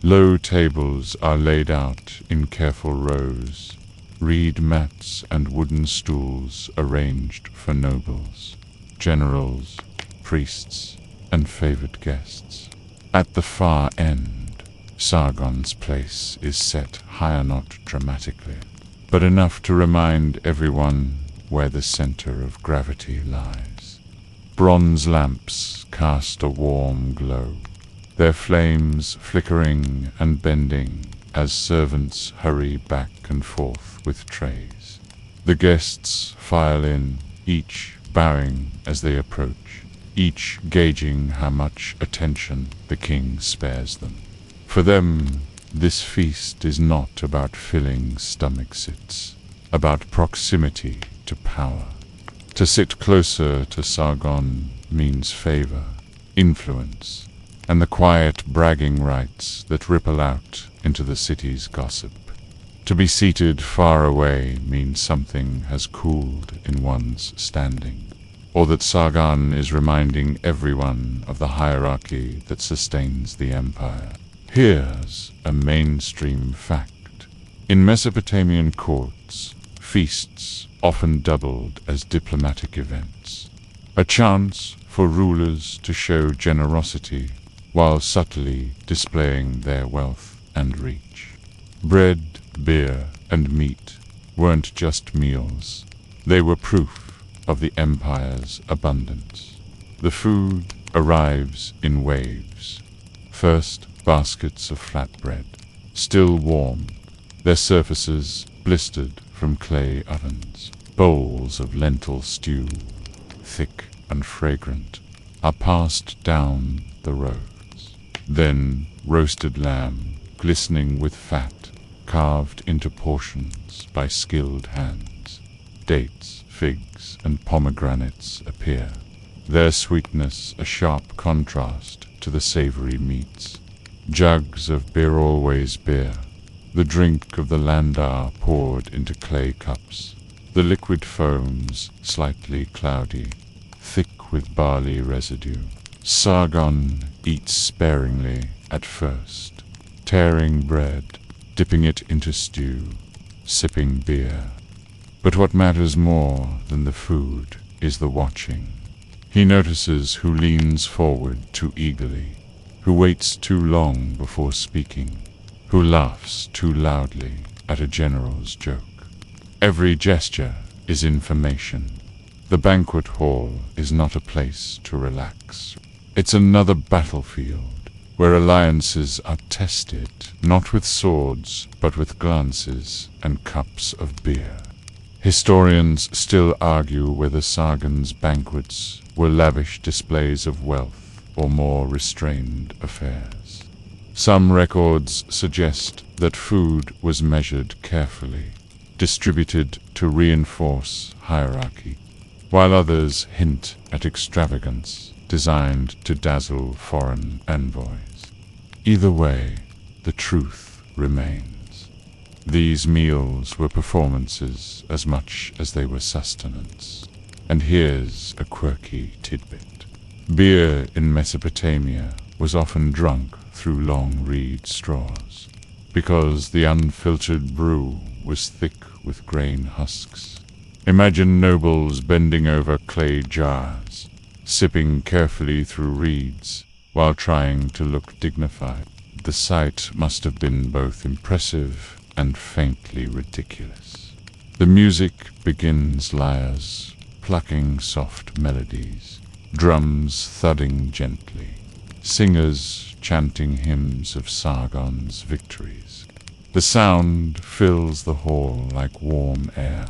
Low tables are laid out in careful rows, reed mats and wooden stools arranged for nobles, generals, priests, and favored guests. At the far end, Sargon's place is set higher, not dramatically, but enough to remind everyone where the center of gravity lies. Bronze lamps cast a warm glow, their flames flickering and bending as servants hurry back and forth with trays. The guests file in, each bowing as they approach, each gauging how much attention the king spares them. For them, this feast is not about filling stomachs, it's about proximity to power. To sit closer to Sargon means favor, influence, and the quiet bragging rights that ripple out into the city's gossip. To be seated far away means something has cooled in one's standing, or that Sargon is reminding everyone of the hierarchy that sustains the empire. Here's a mainstream fact. In Mesopotamian courts, feasts often doubled as diplomatic events, a chance for rulers to show generosity while subtly displaying their wealth and reach. Bread, beer, and meat weren't just meals. They were proof of the empire's abundance. The food arrives in waves. First, baskets of flatbread, still warm, their surfaces blistered from clay ovens. Bowls of lentil stew, thick and fragrant, are passed down the rows. Then roasted lamb, glistening with fat, carved into portions by skilled hands. Dates, figs, and pomegranates appear, their sweetness a sharp contrast to the savory meats. Jugs of beer, always beer, the drink of the landar poured into clay cups, the liquid foams slightly cloudy, thick with barley residue. Sargon eats sparingly at first, tearing bread, dipping it into stew, sipping beer. But what matters more than the food is the watching. He notices who leans forward too eagerly, who waits too long before speaking, who laughs too loudly at a general's joke. Every gesture is information. The banquet hall is not a place to relax. It's another battlefield where alliances are tested, not with swords, but with glances and cups of beer. Historians still argue whether Sargon's banquets were lavish displays of wealth or more restrained affairs. Some records suggest that food was measured carefully, distributed to reinforce hierarchy, while others hint at extravagance designed to dazzle foreign envoys. Either way, the truth remains. These meals were performances as much as they were sustenance. And here's a quirky tidbit. Beer in Mesopotamia was often drunk through long reed straws, because the unfiltered brew was thick with grain husks. Imagine nobles bending over clay jars, sipping carefully through reeds while trying to look dignified. The sight must have been both impressive and faintly ridiculous. The music begins lyres, plucking soft melodies, drums thudding gently, singers chanting hymns of Sargon's victories. The sound fills the hall like warm air,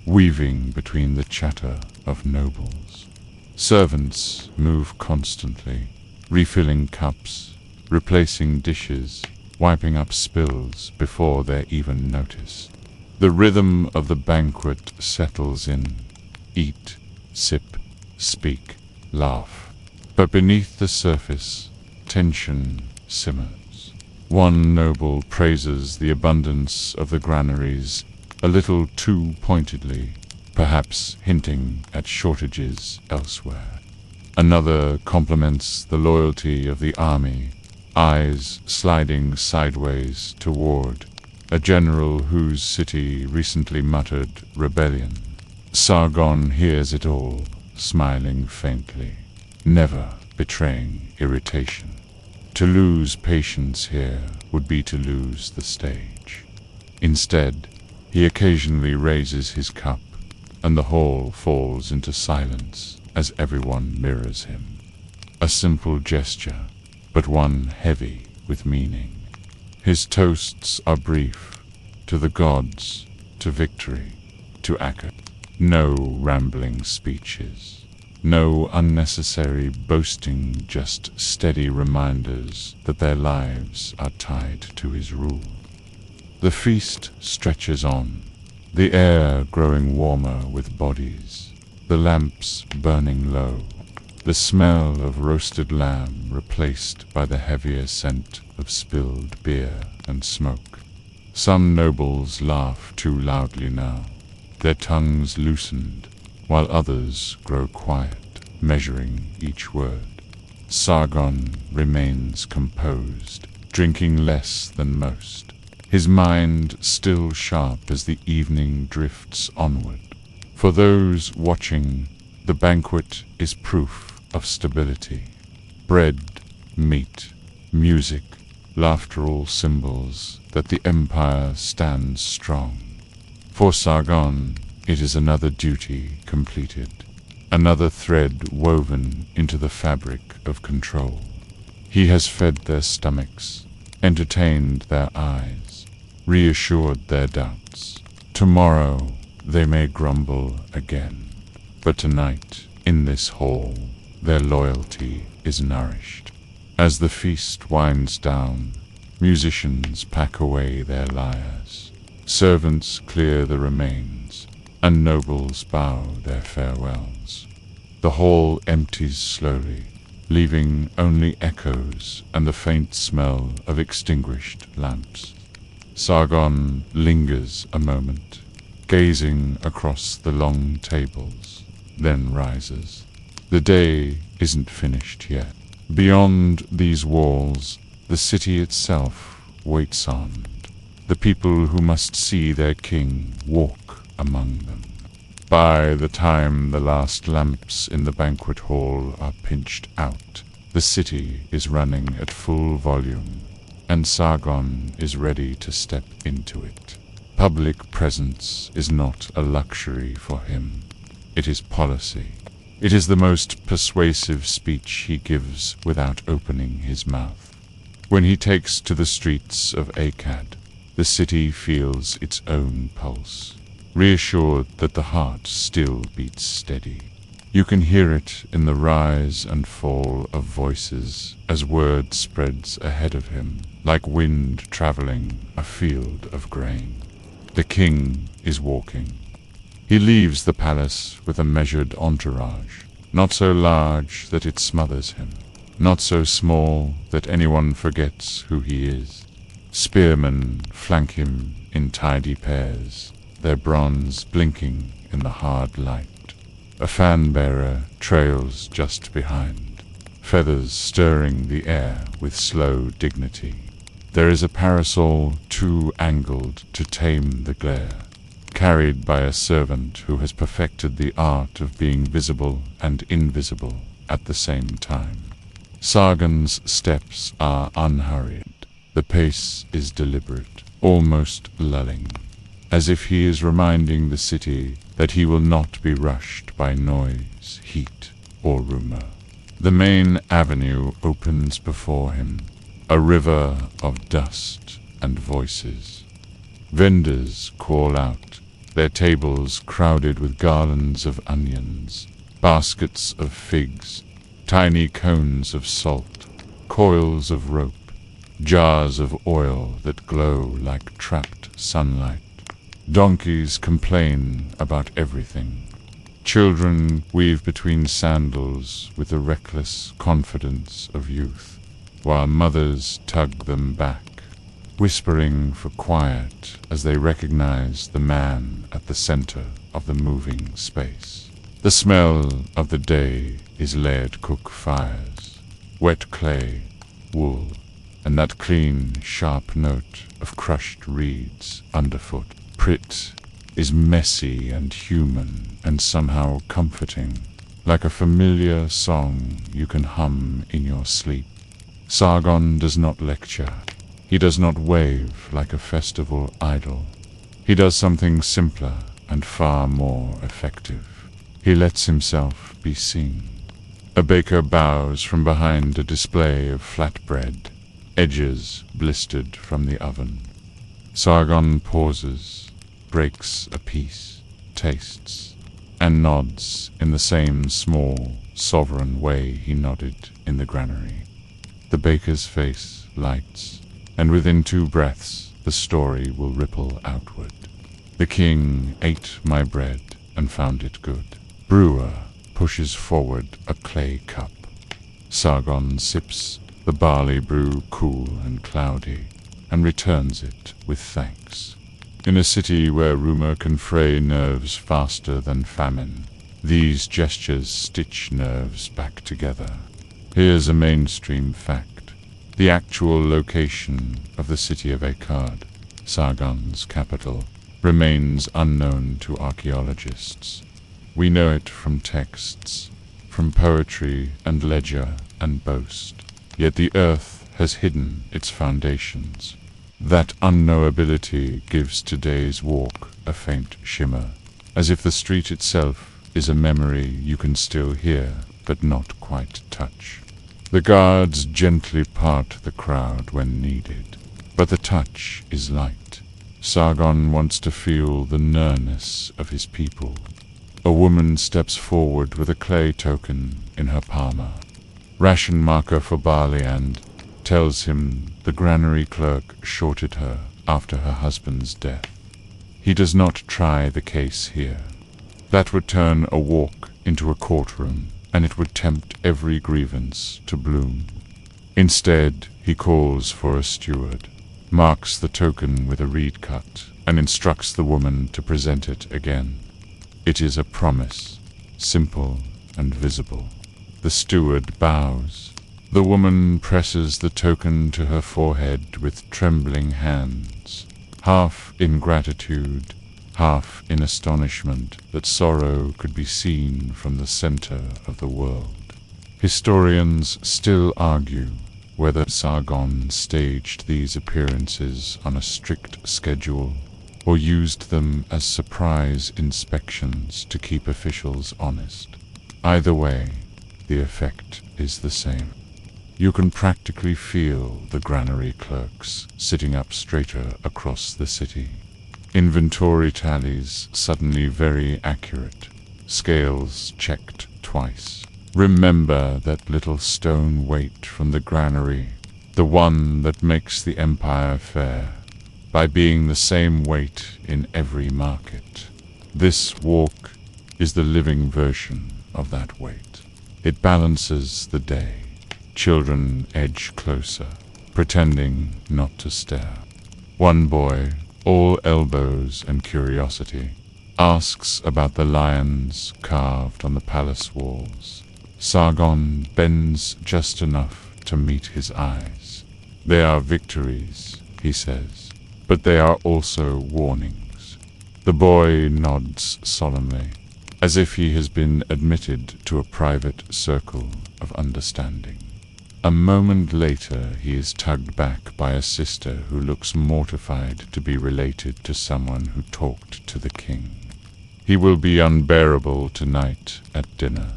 weaving between the chatter of nobles. Servants move constantly, refilling cups, replacing dishes, wiping up spills before they're even noticed. The rhythm of the banquet settles in. Eat, sip, speak, laugh. But beneath the surface, tension simmers. One noble praises the abundance of the granaries a little too pointedly, perhaps hinting at shortages elsewhere. Another compliments the loyalty of the army, eyes sliding sideways toward a general whose city recently muttered rebellion. Sargon hears it all, smiling faintly, never betraying irritation. To lose patience here would be to lose the stage. Instead, he occasionally raises his cup, and the hall falls into silence as everyone mirrors him. A simple gesture, but one heavy with meaning. His toasts are brief, to the gods, to victory, to Akkad. No rambling speeches, no unnecessary boasting, just steady reminders that their lives are tied to his rule. The feast stretches on, the air growing warmer with bodies, the lamps burning low, the smell of roasted lamb replaced by the heavier scent of spilled beer and smoke. Some nobles laugh too loudly now, their tongues loosened, while others grow quiet, measuring each word. Sargon remains composed, drinking less than most, his mind still sharp as the evening drifts onward. For those watching, the banquet is proof of stability. Bread, meat, music, laughter, all symbols that the empire stands strong. For Sargon, it is another duty completed, another thread woven into the fabric of control. He has fed their stomachs, entertained their eyes, reassured their doubts. Tomorrow they may grumble again, but tonight, in this hall, their loyalty is nourished. As the feast winds down, musicians pack away their lyres, servants clear the remains, and nobles bow their farewells. The hall empties slowly, leaving only echoes and the faint smell of extinguished lamps. Sargon lingers a moment, gazing across the long tables, then rises. The day isn't finished yet. Beyond these walls, the city itself waits on, the people who must see their king walk among them. By the time the last lamps in the banquet hall are pinched out, the city is running at full volume, and Sargon is ready to step into it. Public presence is not a luxury for him. It is policy. It is the most persuasive speech he gives without opening his mouth. When he takes to the streets of Akkad, the city feels its own pulse, reassured that the heart still beats steady. You can hear it in the rise and fall of voices as word spreads ahead of him, like wind traveling a field of grain. The king is walking, He leaves the palace with a measured entourage, not so large that it smothers him, not so small that anyone forgets who he is. Spearmen flank him in tidy pairs, their bronze blinking in the hard light. A fan-bearer trails just behind, feathers stirring the air with slow dignity. There is a parasol too angled to tame the glare, carried by a servant who has perfected the art of being visible and invisible at the same time. Sargon's steps are unhurried. The pace is deliberate, almost lulling, as if he is reminding the city that he will not be rushed by noise, heat, or rumor. The main avenue opens before him, a river of dust and voices. Vendors call out, their tables crowded with garlands of onions, baskets of figs, tiny cones of salt, coils of rope, jars of oil that glow like trapped sunlight. Donkeys complain about everything. Children weave between sandals with the reckless confidence of youth, while mothers tug them back, whispering for quiet as they recognize the man at the center of the moving space. The smell of the day is layered cook fires, wet clay, wool, and that clean, sharp note of crushed reeds underfoot. Prit is messy and human and somehow comforting, like a familiar song you can hum in your sleep. Sargon does not lecture. He does not wave like a festival idol. He does something simpler and far more effective. He lets himself be seen. A baker bows from behind a display of flatbread, edges blistered from the oven. Sargon pauses, breaks a piece, tastes, and nods in the same small, sovereign way he nodded in the granary. The baker's face lights, and within 2 breaths the story will ripple outward. The king ate my bread and found it good. Brewer pushes forward a clay cup. Sargon sips the barley brew cool and cloudy, and returns it with thanks. In a city where rumor can fray nerves faster than famine, these gestures stitch nerves back together. Here's a mainstream fact. The actual location of the city of Akkad, Sargon's capital, remains unknown to archaeologists. We know it from texts, from poetry and ledger and boast. Yet the earth has hidden its foundations. That unknowability gives today's walk a faint shimmer, as if the street itself is a memory you can still hear but not quite touch. The guards gently part the crowd when needed, but the touch is light. Sargon wants to feel the nearness of his people. A woman steps forward with a clay token in her palma. Ration marker for barley and tells him the granary clerk shorted her after her husband's death. He does not try the case here. That would turn a walk into a courtroom, and it would tempt every grievance to bloom. Instead, he calls for a steward, marks the token with a reed cut, and instructs the woman to present it again. It is a promise, simple and visible. The steward bows. The woman presses the token to her forehead with trembling hands, half in gratitude, half in astonishment that sorrow could be seen from the center of the world. Historians still argue whether Sargon staged these appearances on a strict schedule or used them as surprise inspections to keep officials honest. Either way, the effect is the same. You can practically feel the granary clerks sitting up straighter across the city. Inventory tallies suddenly very accurate, scales checked twice. Remember that little stone weight from the granary, the one that makes the empire fair, by being the same weight in every market. This walk is the living version of that weight. It balances the day. Children edge closer, pretending not to stare. One boy, all elbows and curiosity, asks about the lions carved on the palace walls. Sargon bends just enough to meet his eyes. They are victories, he says, but they are also warnings. The boy nods solemnly, as if he has been admitted to a private circle of understanding. A moment later, he is tugged back by a sister who looks mortified to be related to someone who talked to the king. He will be unbearable tonight at dinner.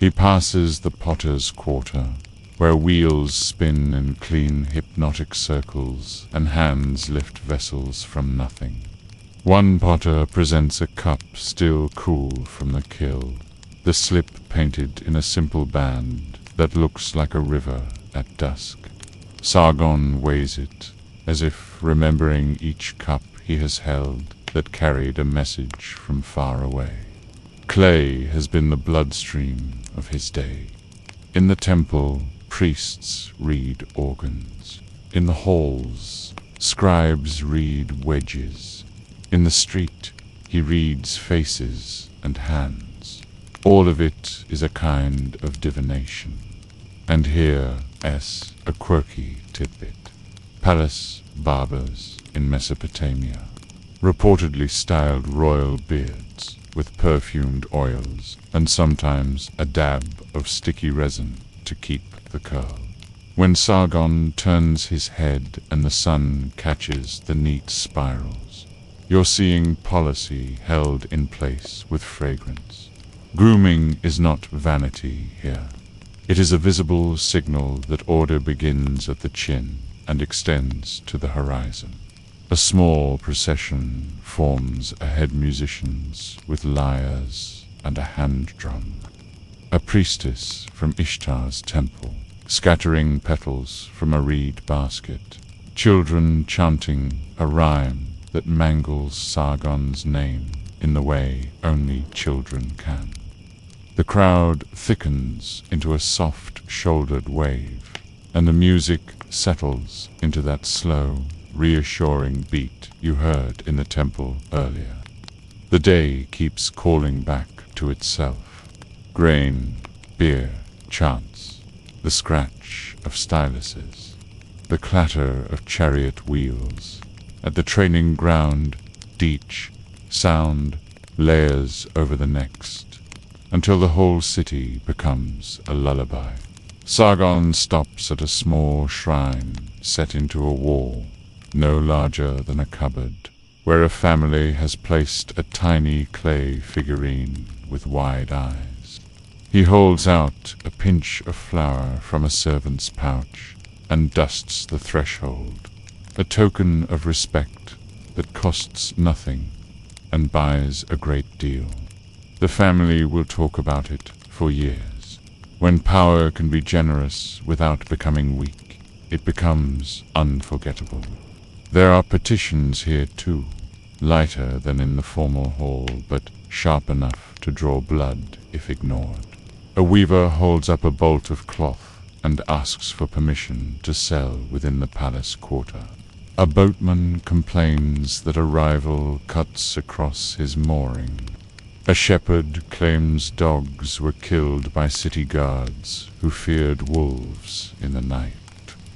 He passes the potter's quarter, where wheels spin in clean hypnotic circles and hands lift vessels from nothing. One potter presents a cup still cool from the kill, the slip painted in a simple band that looks like a river at dusk. Sargon weighs it, as if remembering each cup he has held that carried a message from far away. Clay has been the bloodstream of his day. In the temple, priests read organs. In the halls, scribes read wedges. In the street, he reads faces and hands. All of it is a kind of divination. And here, a quirky tidbit. Palace barbers in Mesopotamia reportedly styled royal beards with perfumed oils and sometimes a dab of sticky resin to keep the curl. When Sargon turns his head and the sun catches the neat spirals, you're seeing policy held in place with fragrance. Grooming is not vanity here. It is a visible signal that order begins at the chin and extends to the horizon. A small procession forms ahead musicians with lyres and a hand drum. A priestess from Ishtar's temple, scattering petals from a reed basket. Children chanting a rhyme that mangles Sargon's name in the way only children can. The crowd thickens into a soft-shouldered wave, and the music settles into that slow, reassuring beat you heard in the temple earlier. The day keeps calling back to itself. Grain, beer, chants, the scratch of styluses, the clatter of chariot wheels. At the training ground, each sound layers over the next, until the whole city becomes a lullaby. Sargon stops at a small shrine set into a wall, no larger than a cupboard, where a family has placed a tiny clay figurine with wide eyes. He holds out a pinch of flour from a servant's pouch and dusts the threshold, a token of respect that costs nothing and buys a great deal. The family will talk about it for years. When power can be generous without becoming weak, it becomes unforgettable. There are petitions here too, lighter than in the formal hall, but sharp enough to draw blood if ignored. A weaver holds up a bolt of cloth and asks for permission to sell within the palace quarter. A boatman complains that a rival cuts across his mooring. A shepherd claims dogs were killed by city guards who feared wolves in the night.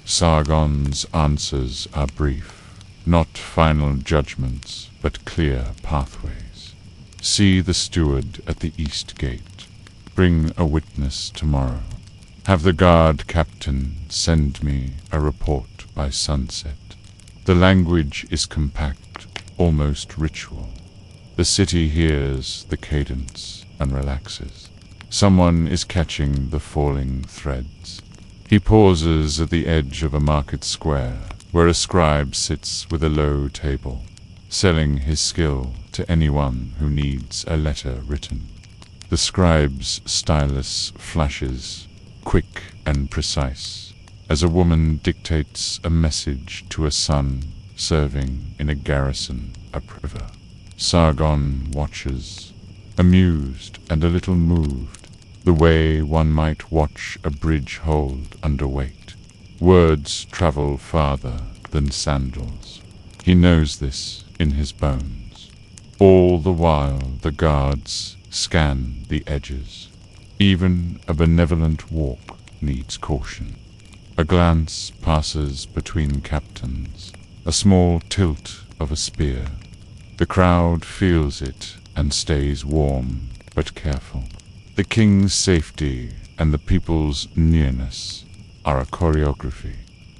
Sargon's answers are brief, not final judgments, but clear pathways. See the steward at the east gate. Bring a witness tomorrow. Have the guard captain send me a report by sunset. The language is compact, almost ritual. The city hears the cadence and relaxes. Someone is catching the falling threads. He pauses at the edge of a market square, where a scribe sits with a low table, selling his skill to anyone who needs a letter written. The scribe's stylus flashes, quick and precise, as a woman dictates a message to a son serving in a garrison upriver. Sargon watches, amused and a little moved, the way one might watch a bridge hold under weight. Words travel farther than sandals. He knows this in his bones. All the while the guards scan the edges. Even a benevolent walk needs caution. A glance passes between captains, a small tilt of a spear. The crowd feels it and stays warm but careful. The king's safety and the people's nearness are a choreography.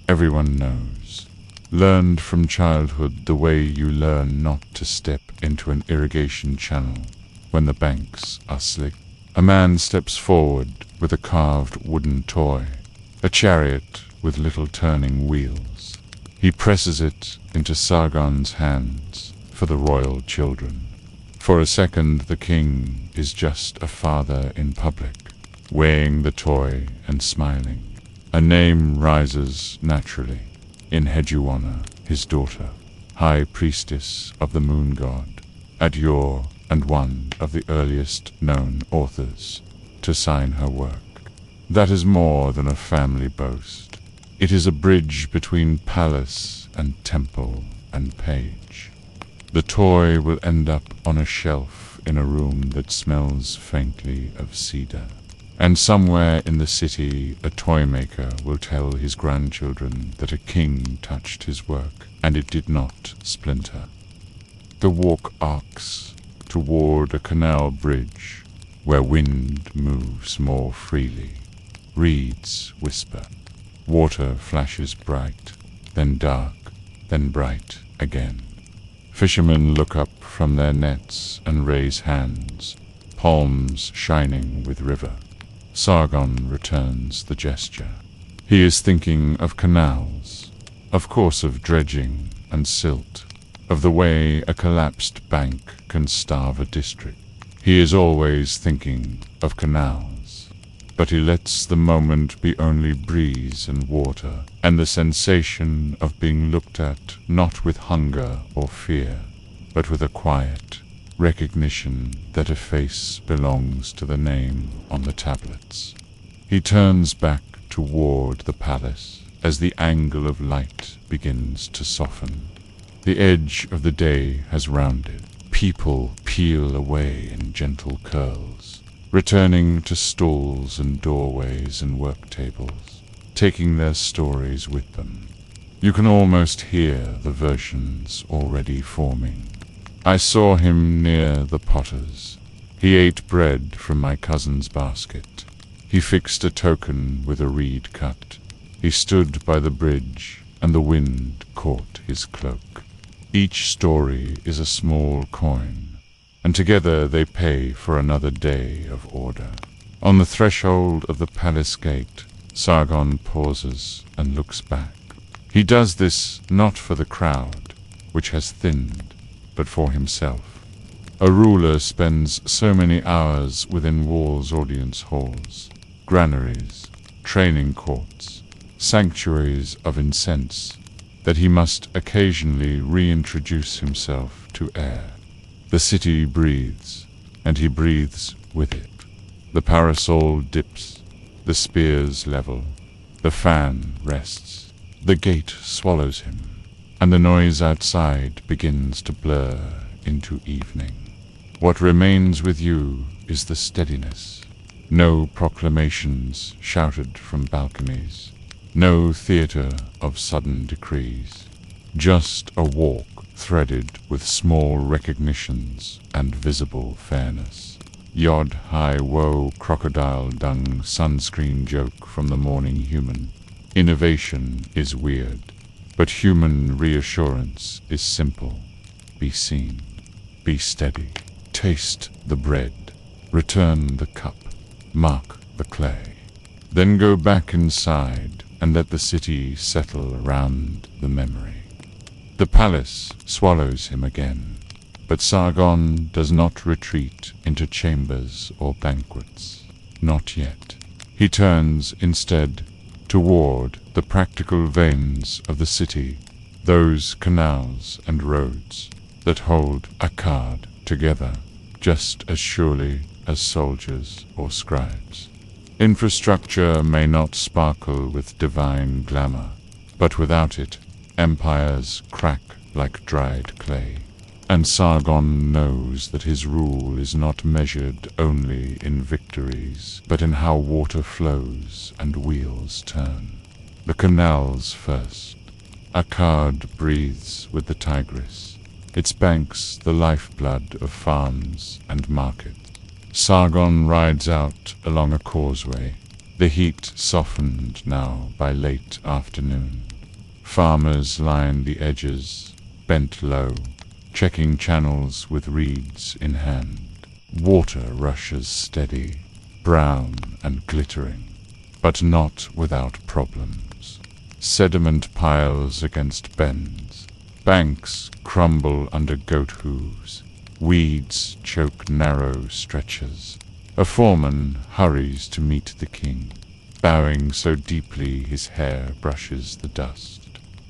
Everyone knows. Learned from childhood the way you learn not to step into an irrigation channel when the banks are slick. A man steps forward with a carved wooden toy, a chariot with little turning wheels. He presses it into Sargon's hands for the royal children. For a second the king is just a father in public, weighing the toy and smiling. A name rises naturally. In Hejuana, his daughter, high priestess of the moon god, Adyor, and one of the earliest known authors to sign her work. That is more than a family boast. It is a bridge between palace and temple and page. The toy will end up on a shelf in a room that smells faintly of cedar. And somewhere in the city a toy maker will tell his grandchildren that a king touched his work and it did not splinter. The walk arcs toward a canal bridge where wind moves more freely. Reeds whisper. Water flashes bright, then dark, then bright again. Fishermen look up from their nets and raise hands, palms shining with river. Sargon returns the gesture. He is thinking of canals, of course of dredging and silt, of the way a collapsed bank can starve a district. He is always thinking of canals, but he lets the moment be only breeze and water, and the sensation of being looked at not with hunger or fear, but with a quiet recognition that a face belongs to the name on the tablets. He turns back toward the palace as the angle of light begins to soften. The edge of the day has rounded. People peel away in gentle curls, returning to stalls and doorways and work tables, taking their stories with them. You can almost hear the versions already forming. I saw him near the potters. He ate bread from my cousin's basket. He fixed a token with a reed cut. He stood by the bridge, and the wind caught his cloak. Each story is a small coin, and together they pay for another day of order. On the threshold of the palace gate, Sargon pauses and looks back. He does this not for the crowd, which has thinned, but for himself. A ruler spends so many hours within walls' audience halls, granaries, training courts, sanctuaries of incense, that he must occasionally reintroduce himself to air. The city breathes, and he breathes with it. The parasol dips, the spears level, the fan rests, the gate swallows him, and the noise outside begins to blur into evening. What remains with you is the steadiness. No proclamations shouted from balconies, no theater of sudden decrees, just a walk threaded with small recognitions and visible fairness. Yod hi wo crocodile dung sunscreen joke from the morning human. Innovation is weird, but human reassurance is simple. Be seen, be steady, taste the bread, return the cup, mark the clay. Then go back inside and let the city settle around the memory. The palace swallows him again, but Sargon does not retreat into chambers or banquets. Not yet. He turns instead toward the practical veins of the city, those canals and roads. that hold Akkad together just as surely as soldiers or scribes. Infrastructure may not sparkle with divine glamour, but without it, empires crack like dried clay. And Sargon knows that his rule is not measured only in victories, but in how water flows and wheels turn. The canals first. Akkad breathes with the Tigris, its banks the lifeblood of farms and markets. Sargon rides out along a causeway, the heat softened now by late afternoon. Farmers line the edges, bent low, checking channels with reeds in hand. Water rushes steady, brown and glittering, but not without problems. Sediment piles against bends. Banks crumble under goat hooves. Weeds choke narrow stretches. A foreman hurries to meet the king, bowing so deeply his hair brushes the dust.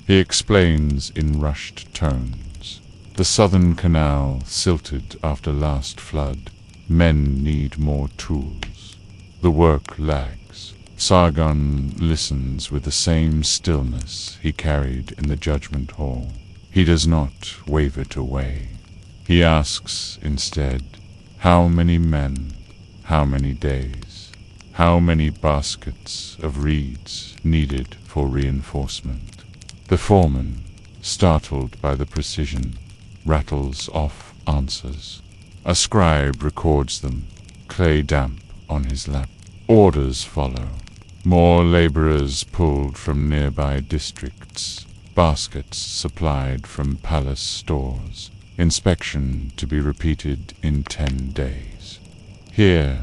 He explains in rushed tones. The southern canal silted after last flood. Men need more tools. The work lags. Sargon listens with the same stillness he carried in the judgment hall. He does not wave it away. He asks instead, how many men, how many days, how many baskets of reeds needed for reinforcement? The foreman, startled by the precision, rattles off answers. A scribe records them, clay damp on his lap. Orders follow. More laborers pulled from nearby districts, baskets supplied from palace stores. Inspection to be repeated in 10 days. Here,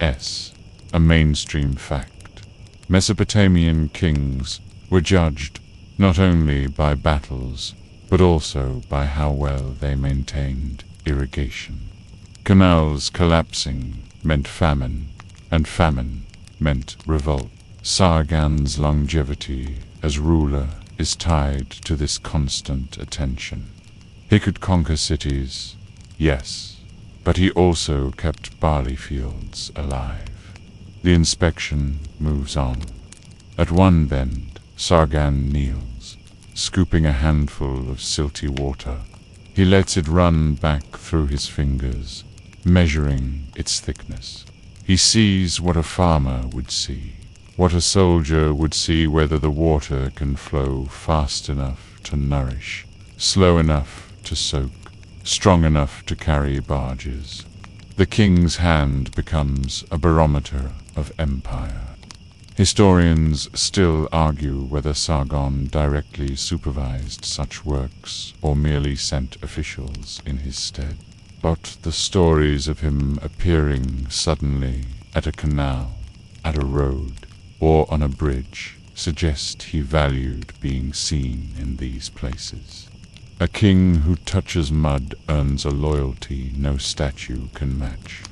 a mainstream fact. Mesopotamian kings were judged not only by battles, but also by how well they maintained irrigation. Canals collapsing meant famine, and famine meant revolt. Sargon's longevity as ruler is tied to this constant attention. He could conquer cities, yes, but he also kept barley fields alive. The inspection moves on. At one bend, Sargon kneels, scooping a handful of silty water. He lets it run back through his fingers, measuring its thickness. He sees what a farmer would see, what a soldier would see, whether the water can flow fast enough to nourish, slow enough to soak, strong enough to carry barges. The king's hand becomes a barometer of empire. Historians still argue whether Sargon directly supervised such works or merely sent officials in his stead. But the stories of him appearing suddenly at a canal, at a road, or on a bridge suggest he valued being seen in these places. A king who touches mud earns a loyalty no statue can match.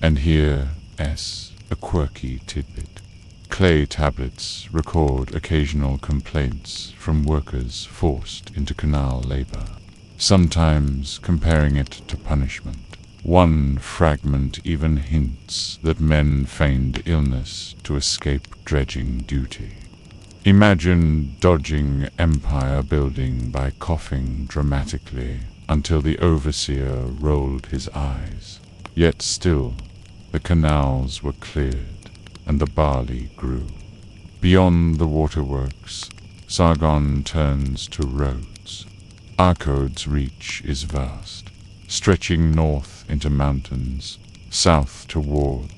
And here, a quirky tidbit. Clay tablets record occasional complaints from workers forced into canal labor, sometimes comparing it to punishment. One fragment even hints that men feigned illness to escape dredging duty. Imagine dodging empire building by coughing dramatically until the overseer rolled his eyes. Yet still, the canals were cleared and the barley grew. Beyond the waterworks, Sargon turns to roads. Akkad's reach is vast, stretching north into mountains, south toward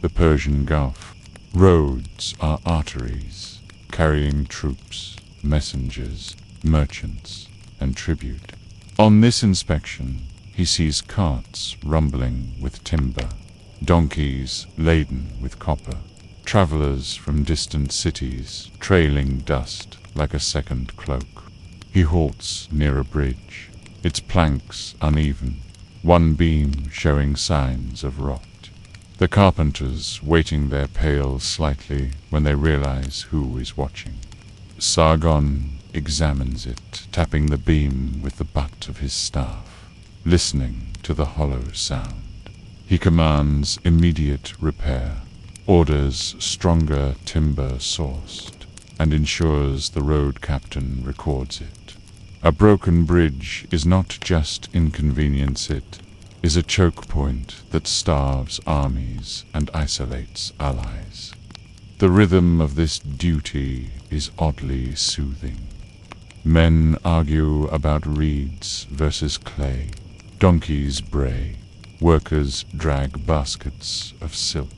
the Persian Gulf. Roads are arteries, carrying troops, messengers, merchants, and tribute. On this inspection, he sees carts rumbling with timber, donkeys laden with copper, travelers from distant cities trailing dust like a second cloak. He halts near a bridge, its planks uneven, one beam showing signs of rot. The carpenters waiting their pails slightly when they realize who is watching. Sargon examines it, tapping the beam with the butt of his staff. listening to the hollow sound. He commands immediate repair, orders stronger timber sourced, and ensures the road captain records it. A broken bridge is not just inconvenience, it is a choke point that starves armies and isolates allies. The rhythm of this duty is oddly soothing. Men argue about reeds versus clay, donkeys bray, workers drag baskets of silt.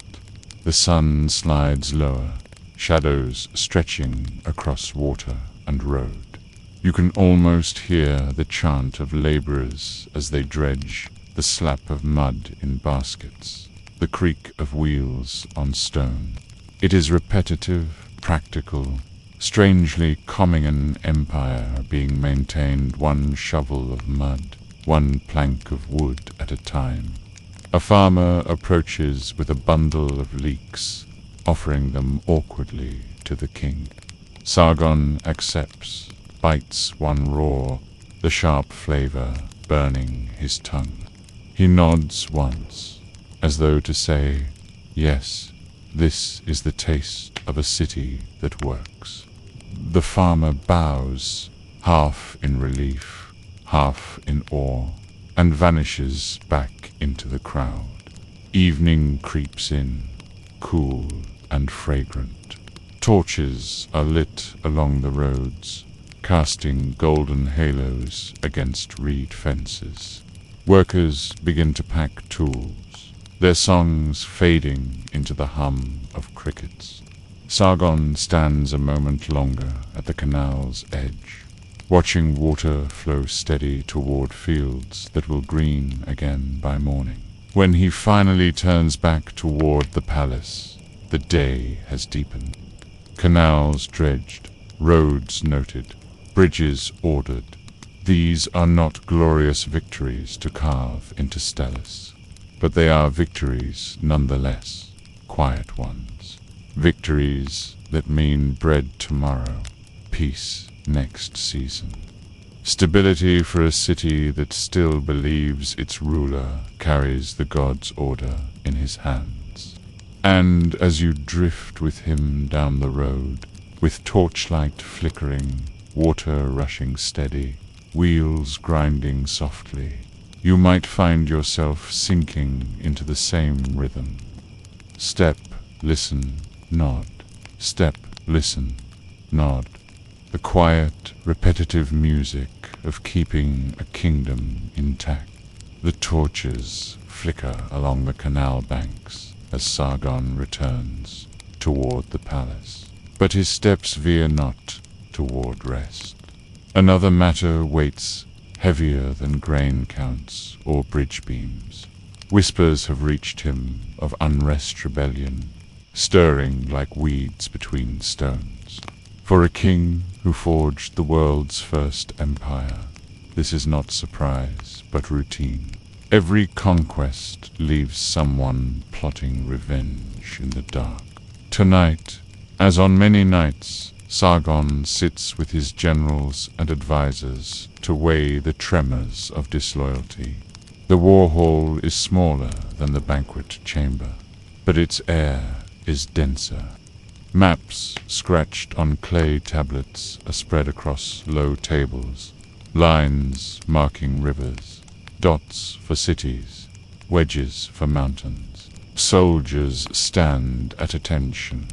The sun slides lower, shadows stretching across water and road. You can almost hear the chant of laborers as they dredge, the slap of mud in baskets, the creak of wheels on stone. It is repetitive, practical, strangely calming an empire being maintained one shovel of mud, one plank of wood at a time. A farmer approaches with a bundle of leeks, offering them awkwardly to the king. Sargon accepts, bites one raw, the sharp flavor burning his tongue. He nods once, as though to say, yes, this is the taste of a city that works. The farmer bows, half in relief, half in awe, and vanishes back into the crowd. Evening creeps in, cool and fragrant. Torches are lit along the roads, casting golden halos against reed fences. Workers begin to pack tools, their songs fading into the hum of crickets. Sargon stands a moment longer at the canal's edge, watching water flow steady toward fields that will green again by morning. When he finally turns back toward the palace, the day has deepened. Canals dredged, roads noted, bridges ordered. These are not glorious victories to carve into steles, but they are victories nonetheless, quiet ones. Victories that mean bread tomorrow, peace next season. Stability for a city that still believes its ruler carries the god's order in his hands. And as you drift with him down the road, with torchlight flickering, water rushing steady, wheels grinding softly, you might find yourself sinking into the same rhythm. Step, listen, nod. Step, listen, nod. The quiet, repetitive music of keeping a kingdom intact. The torches flicker along the canal banks as Sargon returns toward the palace. But his steps veer not toward rest. Another matter waits, heavier than grain counts or bridge beams. Whispers have reached him of unrest rebellion, stirring like weeds between stones. For a king who forged the world's first empire, this is not surprise, but routine. Every conquest leaves someone plotting revenge in the dark. Tonight, as on many nights, Sargon sits with his generals and advisors to weigh the tremors of disloyalty. The war hall is smaller than the banquet chamber, but its air is denser. Maps scratched on clay tablets are spread across low tables, lines marking rivers, dots for cities, wedges for mountains. Soldiers stand at attention,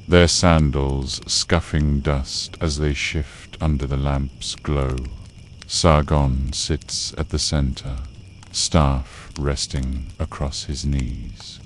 their sandals scuffing dust as they shift under the lamp's glow. Sargon sits at the center, staff resting across his knees.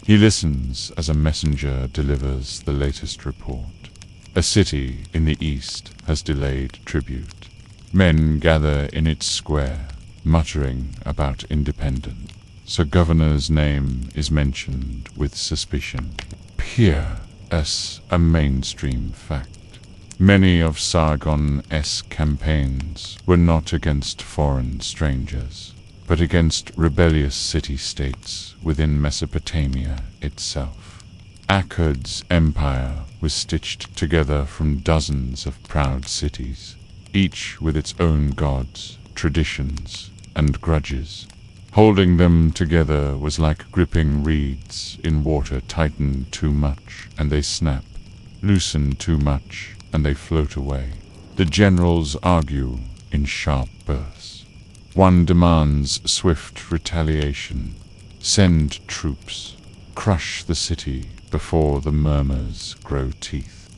He listens as a messenger delivers the latest report. A city in the east has delayed tribute. Men gather in its square, muttering about independence. So governor's name is mentioned with suspicion. Peer as a mainstream fact. Many of Sargon's campaigns were not against foreign strangers, but against rebellious city-states within Mesopotamia itself. Akkad's empire was stitched together from dozens of proud cities, each with its own gods, traditions, and grudges. Holding them together was like gripping reeds in water. Tighten too much, and they snap. Loosen too much, and they float away. The generals argue in sharp bursts. One demands swift retaliation. Send troops. Crush the city before the murmurs grow teeth.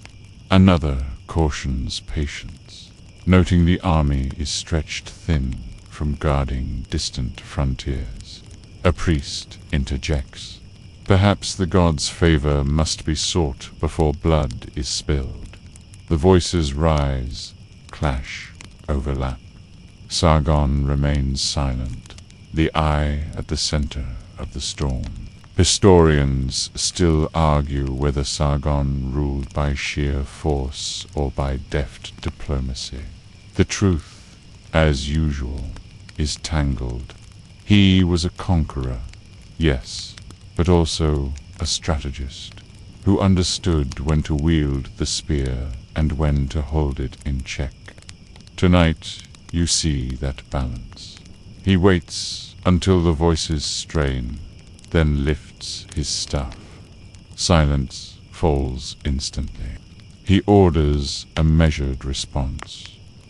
Another cautions patience, noting the army is stretched thin from guarding distant frontiers. A priest interjects. Perhaps the gods' favor must be sought before blood is spilled. The voices rise, clash, overlap. Sargon remains silent, the eye at the center of the storm. Historians still argue whether Sargon ruled by sheer force or by deft diplomacy. The truth, as usual, is tangled. He was a conqueror, yes, but also a strategist, who understood when to wield the spear and when to hold it in check. Tonight, you see that balance. He waits until the voices strain, then lifts his staff. Silence falls instantly. He orders a measured response,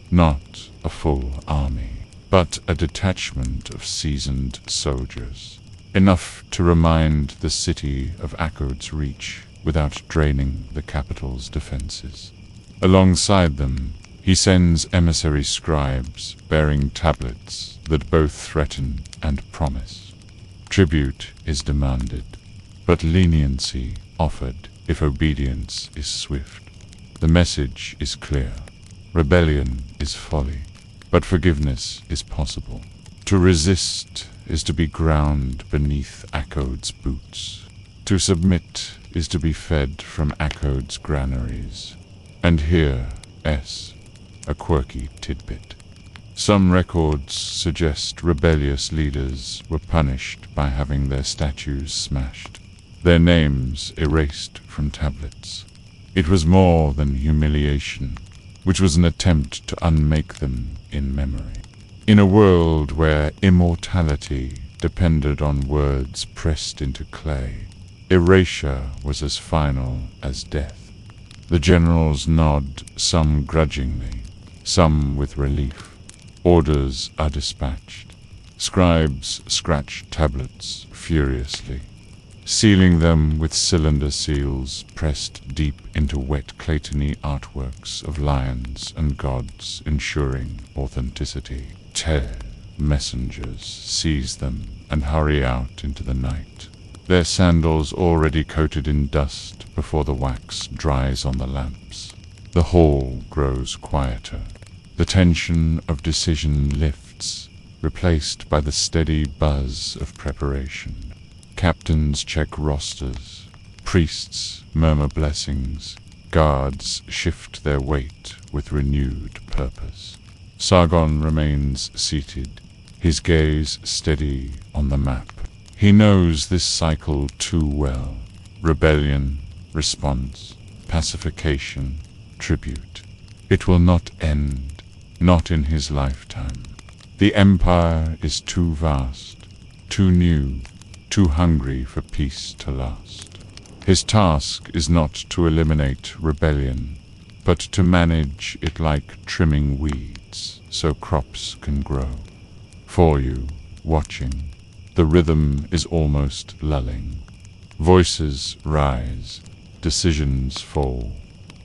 not a full army, but a detachment of seasoned soldiers, enough to remind the city of Akkad's reach without draining the capital's defenses. Alongside them, he sends emissary scribes bearing tablets that both threaten and promise. Tribute is demanded, but leniency offered if obedience is swift. The message is clear. Rebellion is folly, but forgiveness is possible. To resist is to be ground beneath Akkad's boots. To submit is to be fed from Akkad's granaries. And here, a quirky tidbit. Some records suggest rebellious leaders were punished by having their statues smashed, their names erased from tablets. It was more than humiliation, which was an attempt to unmake them in memory. In a world where immortality depended on words pressed into clay, erasure was as final as death. The generals nod, some grudgingly, some with relief. Orders are dispatched. Scribes scratch tablets furiously, sealing them with cylinder seals pressed deep into wet claytony artworks of lions and gods, ensuring authenticity. Messengers seize them and hurry out into the night, their sandals already coated in dust before the wax dries on the lamps. The hall grows quieter. The tension of decision lifts, replaced by the steady buzz of preparation. Captains check rosters. Priests murmur blessings. Guards shift their weight with renewed purpose. Sargon remains seated, his gaze steady on the map. He knows this cycle too well. Rebellion, response, pacification, tribute. It will not end, not in his lifetime. The empire is too vast, too new, too hungry for peace to last. His task is not to eliminate rebellion, but to manage it like trimming weeds so crops can grow. For you, watching, the rhythm is almost lulling. Voices rise, decisions fall,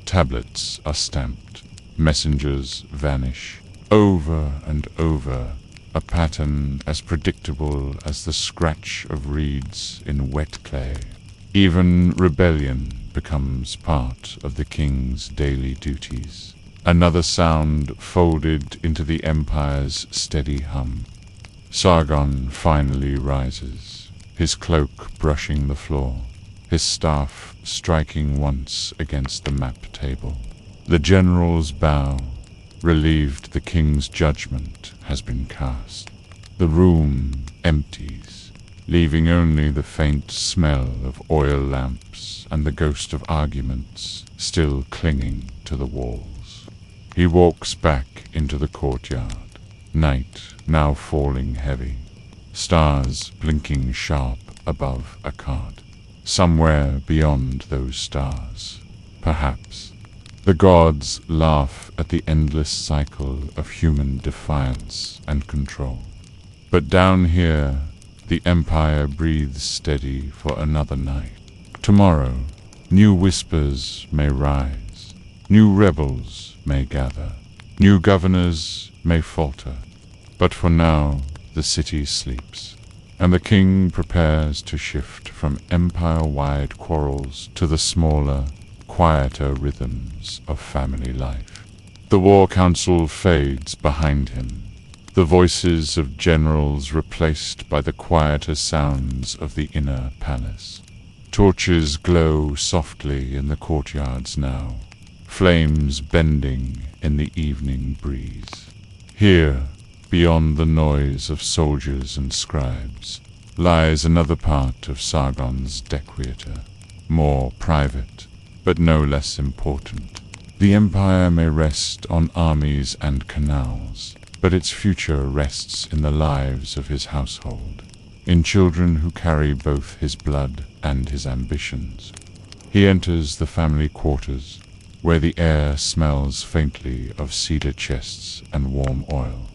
tablets are stamped, messengers vanish. Over and over, a pattern as predictable as the scratch of reeds in wet clay. Even rebellion becomes part of the king's daily duties. Another sound folded into the empire's steady hum. Sargon finally rises, his cloak brushing the floor, his staff striking once against the map table. The generals bow, relieved the king's judgment has been cast. The room empties, leaving only the faint smell of oil lamps and the ghost of arguments still clinging to the walls. He walks back into the courtyard. Night now falling heavy, stars blinking sharp above Akkad. Somewhere beyond those stars, perhaps, the gods laugh at the endless cycle of human defiance and control. But down here, the empire breathes steady for another night. Tomorrow, new whispers may rise, new rebels may gather, new governors may falter. But for now, the city sleeps, and the king prepares to shift from empire-wide quarrels to the smaller, quieter rhythms of family life. The war council fades behind him, the voices of generals replaced by the quieter sounds of the inner palace. Torches glow softly in the courtyards now, flames bending in the evening breeze. Here, beyond the noise of soldiers and scribes, lies another part of Sargon's Dequieter, more private, but no less important. The empire may rest on armies and canals, but its future rests in the lives of his household, in children who carry both his blood and his ambitions. He enters the family quarters, where the air smells faintly of cedar chests and warm oil.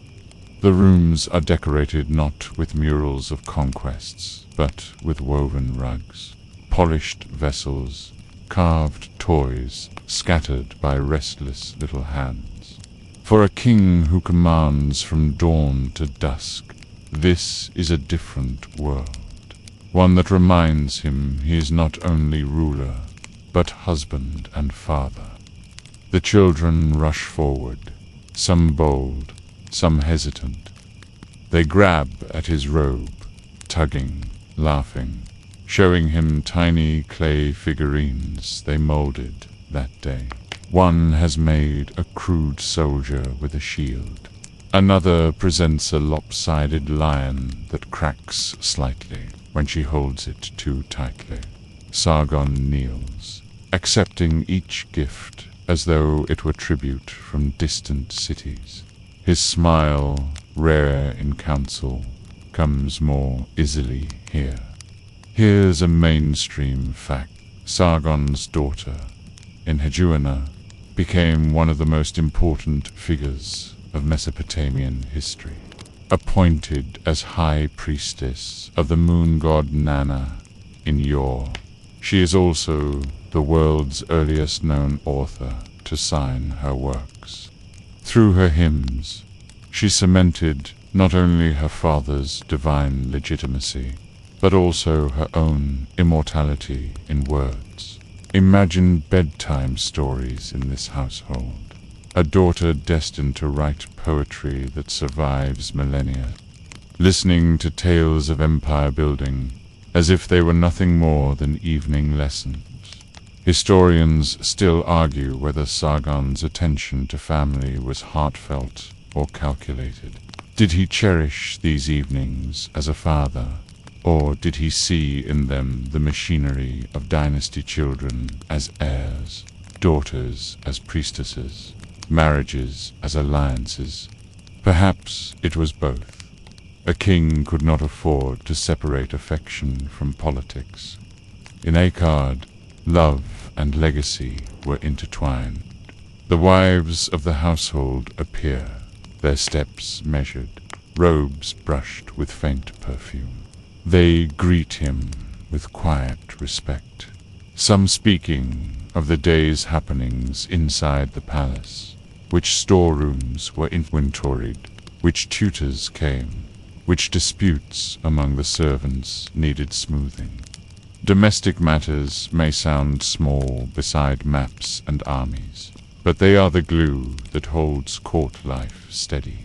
The rooms are decorated not with murals of conquests, but with woven rugs, polished vessels, carved toys scattered by restless little hands. For a king who commands from dawn to dusk, this is a different world, one that reminds him he is not only ruler, but husband and father. The children rush forward, some bold, some hesitant. They grab at his robe, tugging, laughing, showing him tiny clay figurines they molded that day. One has made a crude soldier with a shield. Another presents a lopsided lion that cracks slightly when she holds it too tightly. Sargon kneels, accepting each gift as though it were tribute from distant cities. His smile, rare in council, comes more easily here. Here's a mainstream fact. Sargon's daughter, in Hejuana, became one of the most important figures of Mesopotamian history. Appointed as high priestess of the moon god Nana in yore, she is also the world's earliest known author to sign her works. Through her hymns, she cemented not only her father's divine legitimacy, but also her own immortality in words. Imagine bedtime stories in this household, a daughter destined to write poetry that survives millennia, listening to tales of empire building as if they were nothing more than evening lessons. Historians still argue whether Sargon's attention to family was heartfelt or calculated. Did he cherish these evenings as a father, or did he see in them the machinery of dynasty children as heirs, daughters as priestesses, marriages as alliances? Perhaps it was both. A king could not afford to separate affection from politics. In Akkad, love and legacy were intertwined. The wives of the household appear, their steps measured, robes brushed with faint perfume. They greet him with quiet respect, some speaking of the day's happenings inside the palace, which storerooms were inventoried, which tutors came, which disputes among the servants needed smoothing. Domestic matters may sound small beside maps and armies, but they are the glue that holds court life steady.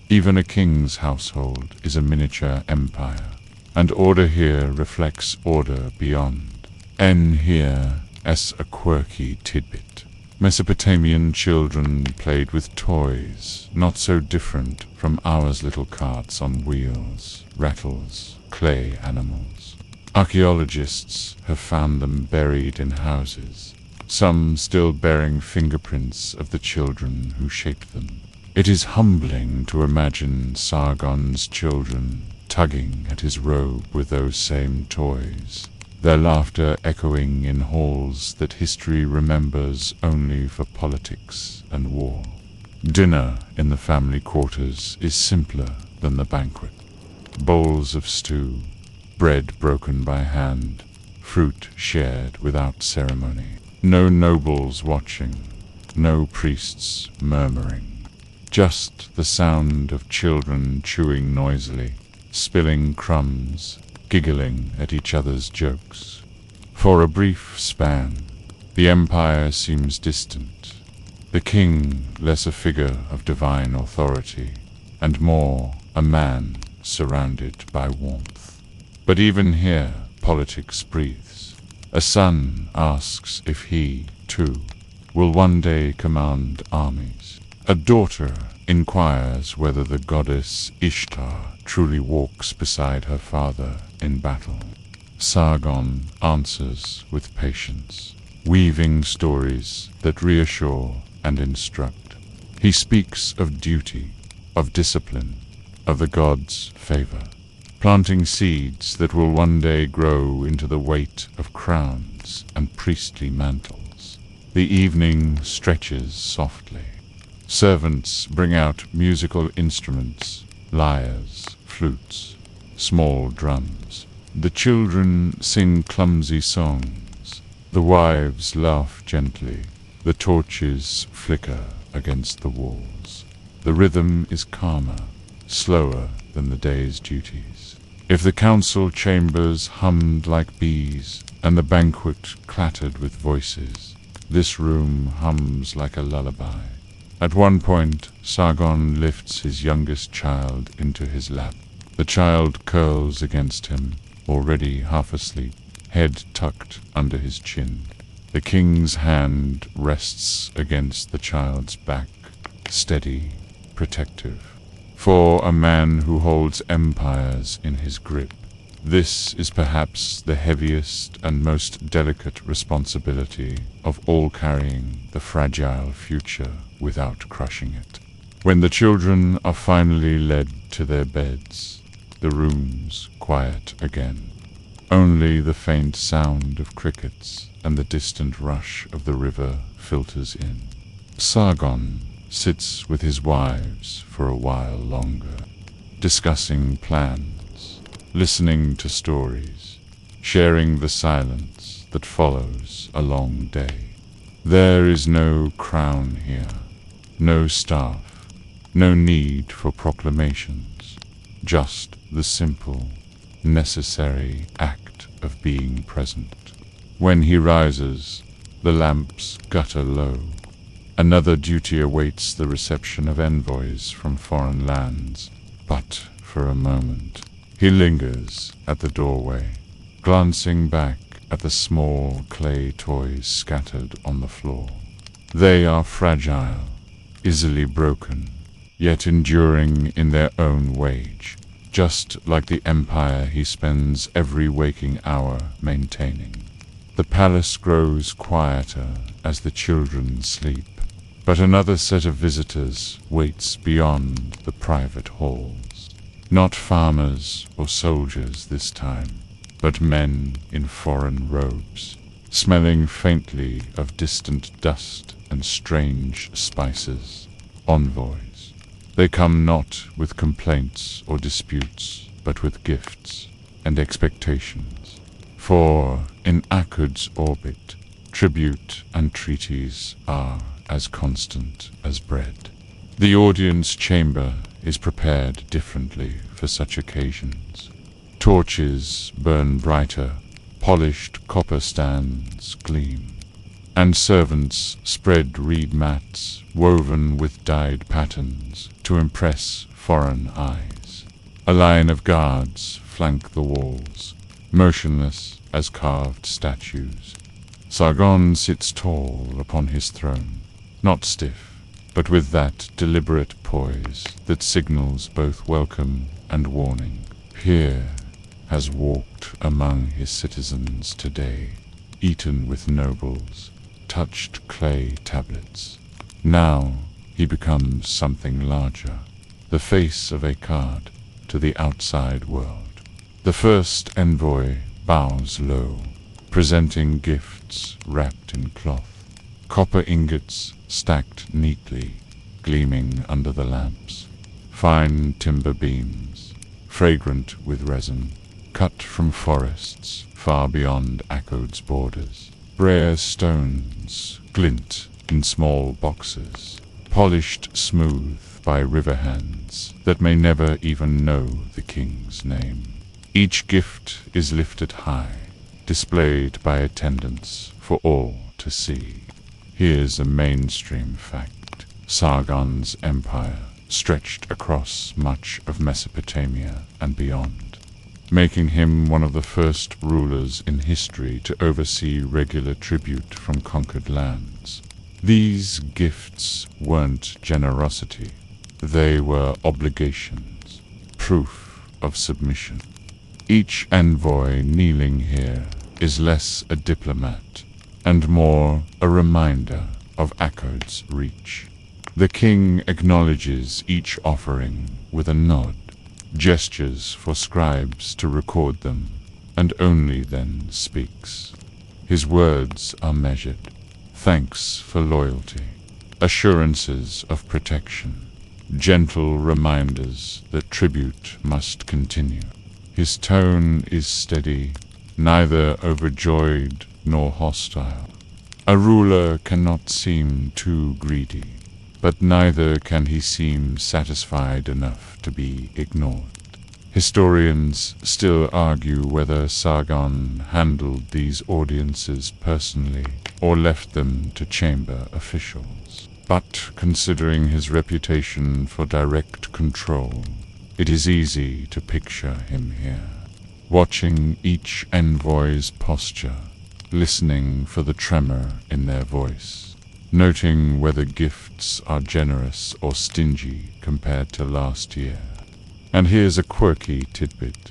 Even a king's household is a miniature empire, and order here reflects order beyond. En here as a quirky tidbit. Mesopotamian children played with toys, not so different from ours little carts on wheels, rattles, clay animals. Archaeologists have found them buried in houses, some still bearing fingerprints of the children who shaped them. It is humbling to imagine Sargon's children tugging at his robe with those same toys, their laughter echoing in halls that history remembers only for politics and war. Dinner in the family quarters is simpler than the banquet. Bowls of stew, bread broken by hand, fruit shared without ceremony. No nobles watching, no priests murmuring. Just the sound of children chewing noisily, spilling crumbs, giggling at each other's jokes. For a brief span, the empire seems distant, the king less a figure of divine authority, and more a man surrounded by warmth. But even here, politics breathes. A son asks if he, too, will one day command armies. A daughter inquires whether the goddess Ishtar truly walks beside her father in battle. Sargon answers with patience, weaving stories that reassure and instruct. He speaks of duty, of discipline, of the gods' favor, planting seeds that will one day grow into the weight of crowns and priestly mantles. The evening stretches softly. Servants bring out musical instruments, lyres, flutes, small drums. The children sing clumsy songs. The wives laugh gently. The torches flicker against the walls. The rhythm is calmer, slower than the day's duties. If the council chambers hummed like bees, and the banquet clattered with voices, this room hums like a lullaby. At one point, Sargon lifts his youngest child into his lap. The child curls against him, already half asleep, head tucked under his chin. The king's hand rests against the child's back, steady, protective. For a man who holds empires in his grip, this is perhaps the heaviest and most delicate responsibility of all, carrying the fragile future without crushing it. When the children are finally led to their beds, the room's quiet again. Only the faint sound of crickets and the distant rush of the river filters in. Sargon sits with his wives for a while longer, discussing plans, listening to stories, sharing the silence that follows a long day. There is no crown here, no staff, no need for proclamations, just the simple, necessary act of being present. When he rises, the lamps gutter low. Another duty awaits the reception of envoys from foreign lands, but for a moment he lingers at the doorway, glancing back at the small clay toys scattered on the floor. They are fragile, easily broken, yet enduring in their own wage, just like the empire he spends every waking hour maintaining. The palace grows quieter as the children sleep, but another set of visitors waits beyond the private halls. Not farmers or soldiers this time, but men in foreign robes, smelling faintly of distant dust and strange spices. Envoys. They come not with complaints or disputes, but with gifts and expectations. For in Akkad's orbit, tribute and treaties are as constant as bread. The audience chamber is prepared differently for such occasions. Torches burn brighter, polished copper stands gleam, and servants spread reed mats woven with dyed patterns to impress foreign eyes. A line of guards flank the walls, motionless as carved statues. Sargon sits tall upon his throne, not stiff, but with that deliberate poise that signals both welcome and warning. Here has walked among his citizens today, eaten with nobles, touched clay tablets. Now he becomes something larger, the face of Akkad to the outside world. The first envoy bows low, presenting gifts wrapped in cloth, copper ingots stacked neatly, gleaming under the lamps, fine timber beams, fragrant with resin, cut from forests far beyond Akkad's borders. Rare stones glint in small boxes, polished smooth by river hands that may never even know the king's name. Each gift is lifted high, displayed by attendants for all to see. Here's a mainstream fact. Sargon's empire stretched across much of Mesopotamia and beyond, making him one of the first rulers in history to oversee regular tribute from conquered lands. These gifts weren't generosity, they were obligations, proof of submission. Each envoy kneeling here is less a diplomat and more a reminder of Akkad's reach. The king acknowledges each offering with a nod, gestures for scribes to record them, and only then speaks. His words are measured, thanks for loyalty, assurances of protection, gentle reminders that tribute must continue. His tone is steady, neither overjoyed nor hostile. A ruler cannot seem too greedy, but neither can he seem satisfied enough to be ignored. Historians still argue whether Sargon handled these audiences personally or left them to chamber officials. But considering his reputation for direct control, it is easy to picture him here, watching each envoy's posture, listening for the tremor in their voice, noting whether gifts are generous or stingy compared to last year. And here's a quirky tidbit.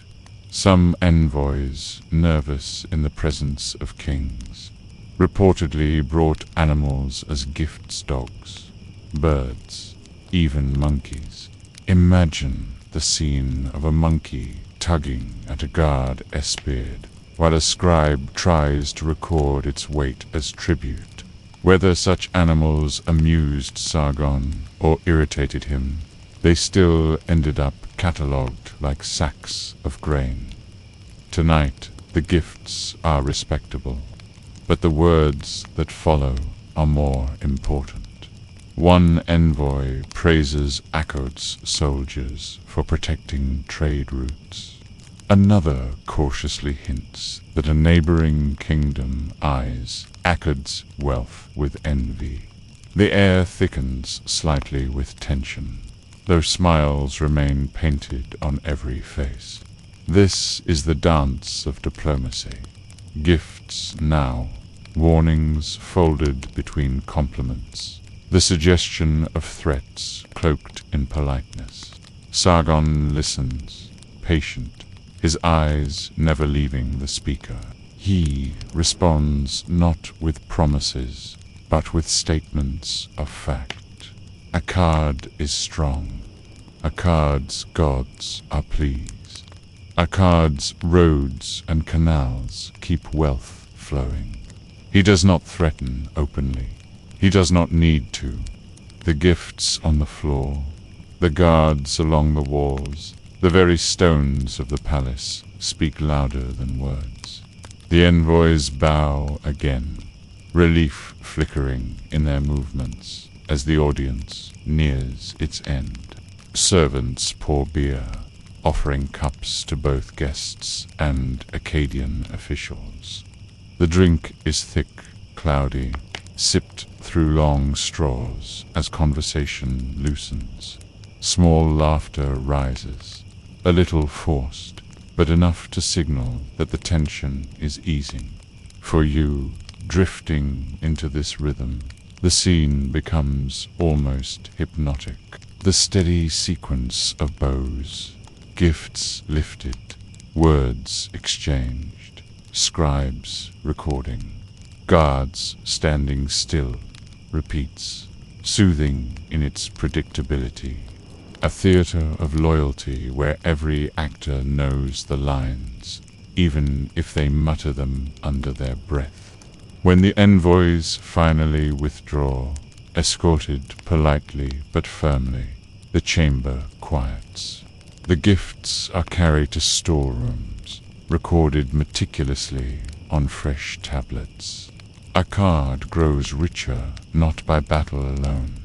Some envoys, nervous in the presence of kings, reportedly brought animals as gifts: dogs, birds, even monkeys. Imagine the scene of a monkey tugging at a guard S-beard, while a scribe tries to record its weight as tribute. Whether such animals amused Sargon or irritated him, they still ended up catalogued like sacks of grain. Tonight, the gifts are respectable, but the words that follow are more important. One envoy praises Akkad's soldiers for protecting trade routes. Another cautiously hints that a neighboring kingdom eyes Akkad's wealth with envy. The air thickens slightly with tension, though smiles remain painted on every face. This is the dance of diplomacy. Gifts now, warnings folded between compliments, the suggestion of threats cloaked in politeness. Sargon listens, patient, his eyes never leaving the speaker. He responds not with promises, but with statements of fact. Akkad is strong. Akkad's gods are pleased. Akkad's roads and canals keep wealth flowing. He does not threaten openly. He does not need to. The gifts on the floor, the guards along the walls, the very stones of the palace speak louder than words. The envoys bow again, relief flickering in their movements as the audience nears its end. Servants pour beer, offering cups to both guests and Akkadian officials. The drink is thick, cloudy, sipped through long straws as conversation loosens. Small laughter rises, a little forced, but enough to signal that the tension is easing. For you, drifting into this rhythm, the scene becomes almost hypnotic. The steady sequence of bows, gifts lifted, words exchanged, scribes recording, guards standing still, repeats. soothing in its predictability, a theater of loyalty where every actor knows the lines, even if they mutter them under their breath. When the envoys finally withdraw, escorted politely but firmly, the chamber quiets. The gifts are carried to storerooms, recorded meticulously on fresh tablets. Akkad grows richer not by battle alone,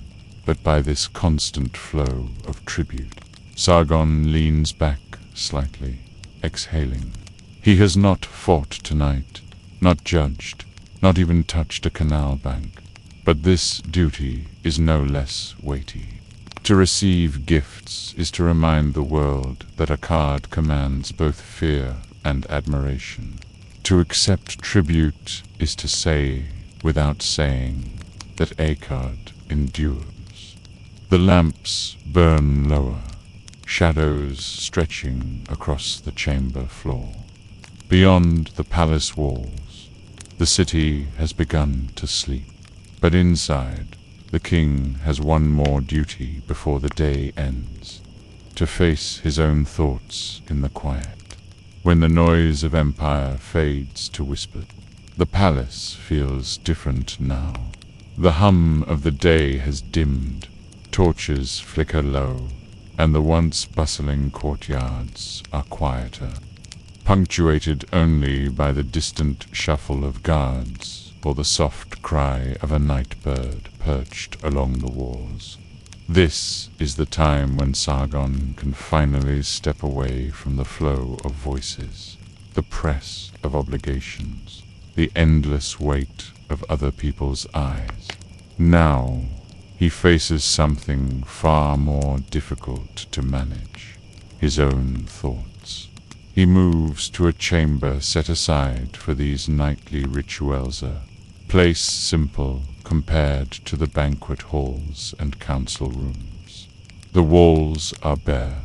but by this constant flow of tribute. Sargon leans back slightly, exhaling. He has not fought tonight, not judged, not even touched a canal bank, but this duty is no less weighty. To receive gifts is to remind the world that Akkad commands both fear and admiration. To accept tribute is to say, without saying, that Akkad endures. The lamps burn lower, shadows stretching across the chamber floor. Beyond the palace walls, the city has begun to sleep. But inside, the king has one more duty before the day ends, to face his own thoughts in the quiet. When the noise of empire fades to whisper, the palace feels different now. The hum of the day has dimmed, torches flicker low, and the once bustling courtyards are quieter, punctuated only by the distant shuffle of guards or the soft cry of a night bird perched along the walls. This is the time when Sargon can finally step away from the flow of voices, the press of obligations, the endless weight of other people's eyes. Now he faces something far more difficult to manage, his own thoughts. He moves to a chamber set aside for these nightly rituals, a place simple compared to the banquet halls and council rooms. The walls are bare,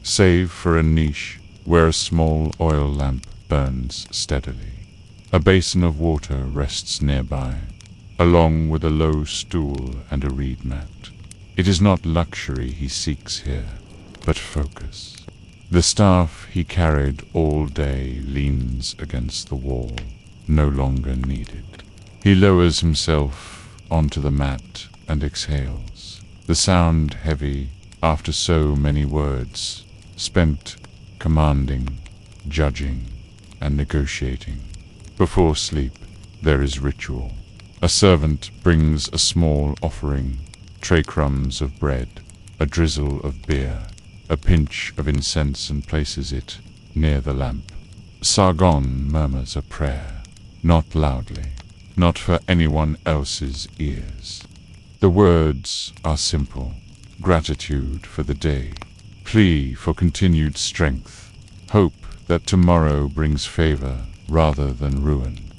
save for a niche where a small oil lamp burns steadily. A basin of water rests nearby, along with a low stool and a reed mat. It is not luxury he seeks here, but focus. The staff he carried all day leans against the wall, no longer needed. He lowers himself onto the mat and exhales, the sound heavy after so many words, spent commanding, judging, and negotiating. Before sleep, there is ritual. A servant brings a small offering, tray crumbs of bread, a drizzle of beer, a pinch of incense, and places it near the lamp. Sargon murmurs a prayer, not loudly, not for anyone else's ears. The words are simple: gratitude for the day, plea for continued strength, hope that tomorrow brings favor rather than ruin.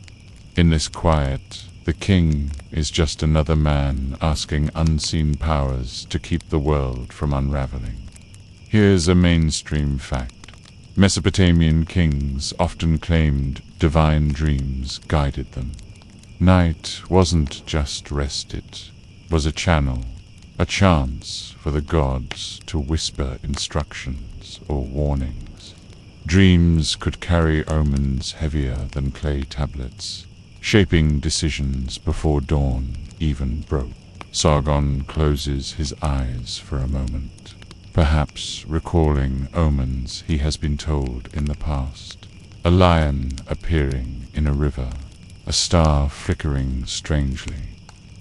In this quiet, the king is just another man asking unseen powers to keep the world from unraveling. Here's a mainstream fact. Mesopotamian kings often claimed divine dreams guided them. Night wasn't just rest, it was a channel, a chance for the gods to whisper instructions or warnings. Dreams could carry omens heavier than clay tablets, shaping decisions before dawn even broke. Sargon closes his eyes for a moment, perhaps recalling omens he has been told in the past. A lion appearing in a river, a star flickering strangely,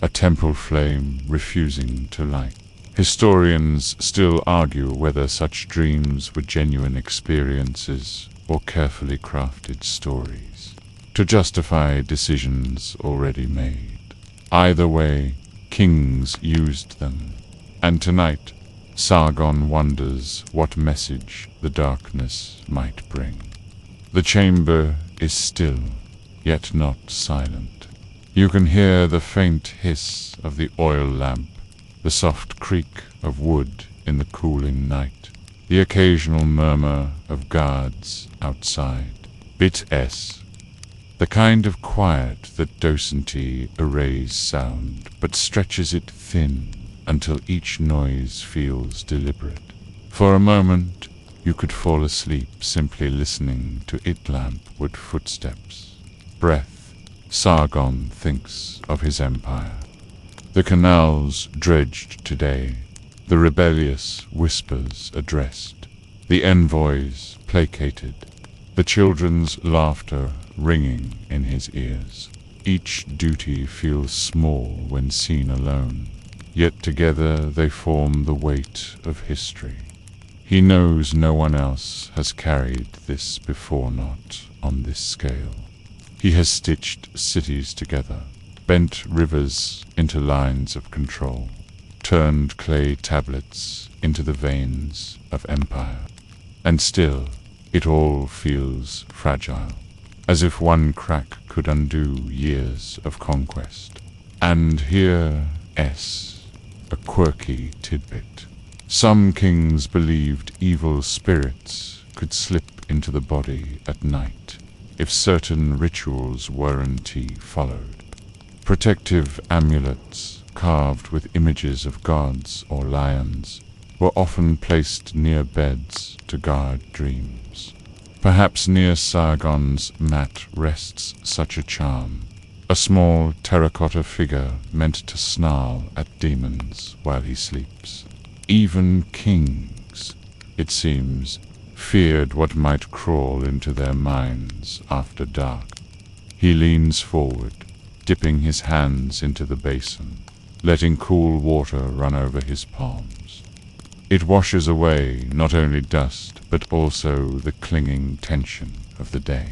a temple flame refusing to light. Historians still argue whether such dreams were genuine experiences or carefully crafted stories to justify decisions already made. Either way, kings used them, and tonight Sargon wonders what message the darkness might bring. The chamber is still, yet not silent. You can hear the faint hiss of the oil lamp, the soft creak of wood in the cooling night, the occasional murmur of guards outside. Bit S. The kind of quiet that docently arrays sound, but stretches it thin until each noise feels deliberate. For a moment, you could fall asleep simply listening to it-lampwood footsteps. Breath, Sargon thinks of his empire. The canals dredged today, the rebellious whispers addressed, the envoys placated, the children's laughter ringing in his ears. Each duty feels small when seen alone, yet together they form the weight of history. He knows no one else has carried this before, not on this scale. He has stitched cities together, bent rivers into lines of control, turned clay tablets into the veins of empire. And still, it all feels fragile, as if one crack could undo years of conquest. And here, a quirky tidbit. Some kings believed evil spirits could slip into the body at night if certain rituals weren't followed. Protective amulets carved with images of gods or lions were often placed near beds to guard dreams. Perhaps near Sargon's mat rests such a charm, a small terracotta figure meant to snarl at demons while he sleeps. Even kings, it seems, feared what might crawl into their minds after dark. He leans forward, dipping his hands into the basin, letting cool water run over his palms. It washes away not only dust, but also the clinging tension of the day.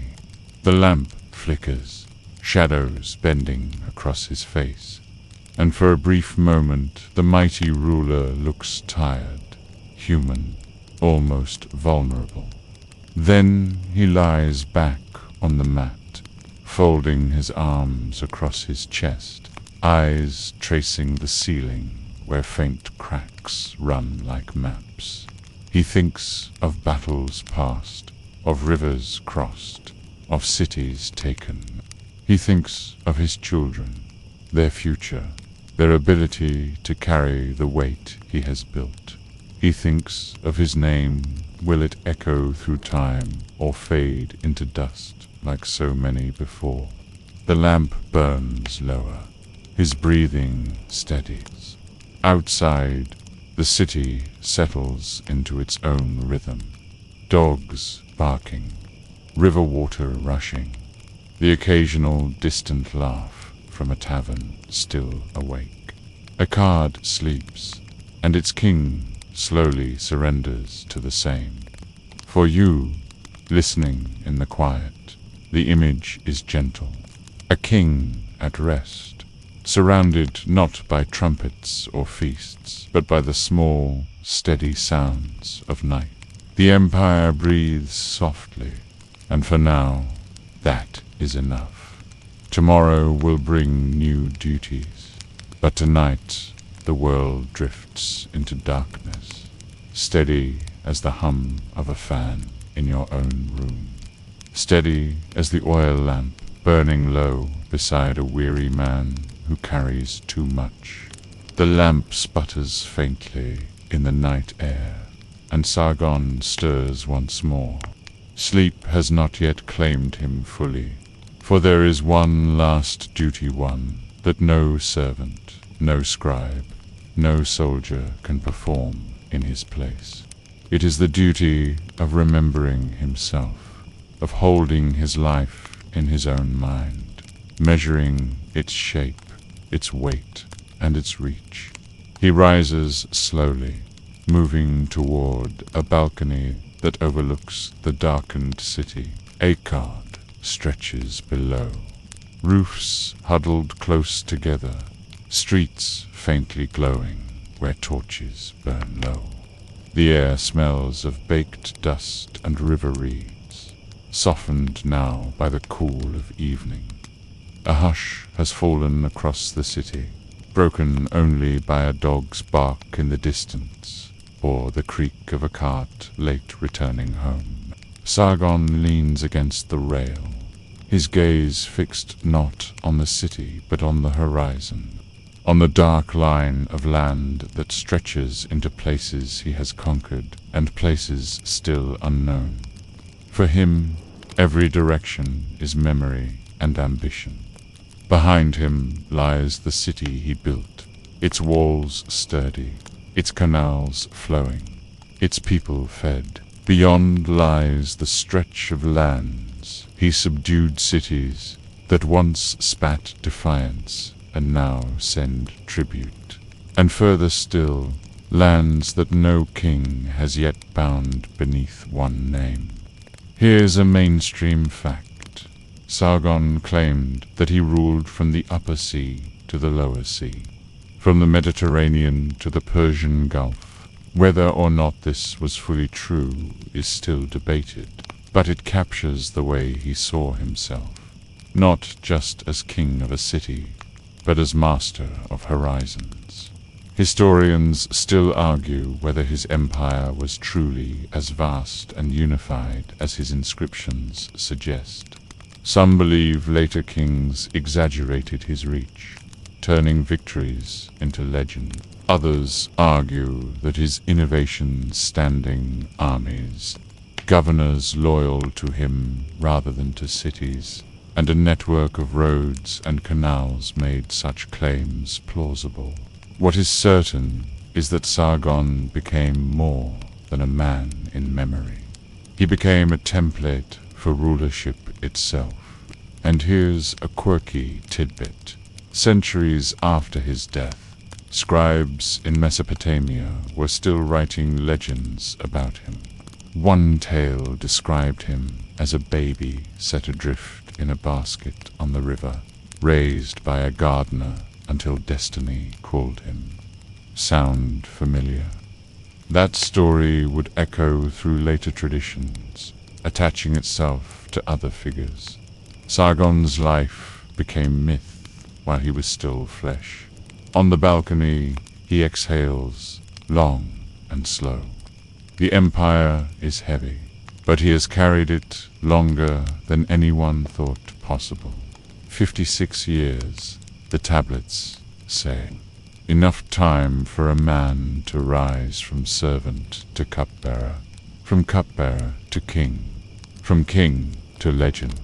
The lamp flickers, shadows bending across his face, and for a brief moment the mighty ruler looks tired, human, almost vulnerable. Then he lies back on the mat, folding his arms across his chest, eyes tracing the ceiling where faint cracks run like maps. He thinks of battles past, of rivers crossed, of cities taken. He thinks of his children, their future, their ability to carry the weight he has built. He thinks of his name. Will it echo through time or fade into dust like so many before? The lamp burns lower. His breathing steadies. Outside, the city settles into its own rhythm. Dogs barking, river water rushing, the occasional distant laugh from a tavern still awake. Akkad sleeps, and its king slowly surrenders to the same. For you, listening in the quiet, the image is gentle. A king at rest, surrounded not by trumpets or feasts, but by the small, steady sounds of night. The empire breathes softly, and for now, that is enough. Tomorrow will bring new duties, but tonight the world drifts into darkness, steady as the hum of a fan in your own room, steady as the oil lamp burning low beside a weary man who carries too much. The lamp sputters faintly in the night air, and Sargon stirs once more. Sleep has not yet claimed him fully, for there is one last duty won that no servant, no scribe, no soldier can perform in his place. It is the duty of remembering himself, of holding his life in his own mind, measuring its shape, its weight, and its reach. He rises slowly, moving toward a balcony that overlooks the darkened city. Akkad stretches below, roofs huddled close together, streets faintly glowing where torches burn low. The air smells of baked dust and river reeds, softened now by the cool of evening. A hush has fallen across the city, broken only by a dog's bark in the distance, or the creak of a cart late returning home. Sargon leans against the rail, his gaze fixed not on the city but on the horizon, on the dark line of land that stretches into places he has conquered and places still unknown. For him, every direction is memory and ambition. Behind him lies the city he built, its walls sturdy, its canals flowing, its people fed. Beyond lies the stretch of lands he subdued, cities that once spat defiance and now send tribute. And further still, lands that no king has yet bound beneath one name. Here's a mainstream fact. Sargon claimed that he ruled from the upper sea to the lower sea, from the Mediterranean to the Persian Gulf. Whether or not this was fully true is still debated, but it captures the way he saw himself, not just as king of a city, but as master of horizons. Historians still argue whether his empire was truly as vast and unified as his inscriptions suggest. Some believe later kings exaggerated his reach, turning victories into legend. Others argue that his innovations standing armies, governors loyal to him rather than to cities, and a network of roads and canals made such claims plausible. What is certain is that Sargon became more than a man in memory. He became a template for rulership itself. And here's a quirky tidbit. Centuries after his death, scribes in Mesopotamia were still writing legends about him. One tale described him as a baby set adrift in a basket on the river, raised by a gardener until destiny called him. Sound familiar? That story would echo through later traditions, attaching itself to other figures. Sargon's life became myth while he was still flesh. On the balcony, he exhales, long and slow. The empire is heavy, but he has carried it longer than anyone thought possible. 56 years, the tablets say. Enough time for a man to rise from servant to cupbearer, from cupbearer to king, from king to legend.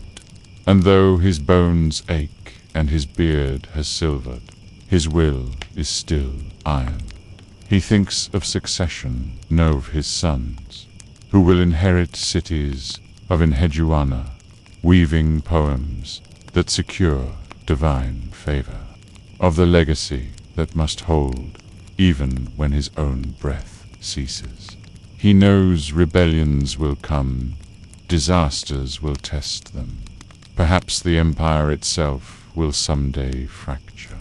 And though his bones ache and his beard has silvered, his will is still iron. He thinks of succession, no of his sons, who will inherit cities of Enheduanna, weaving poems that secure divine favor, of the legacy that must hold even when his own breath ceases. He knows rebellions will come, disasters will test them. Perhaps the empire itself will someday fracture.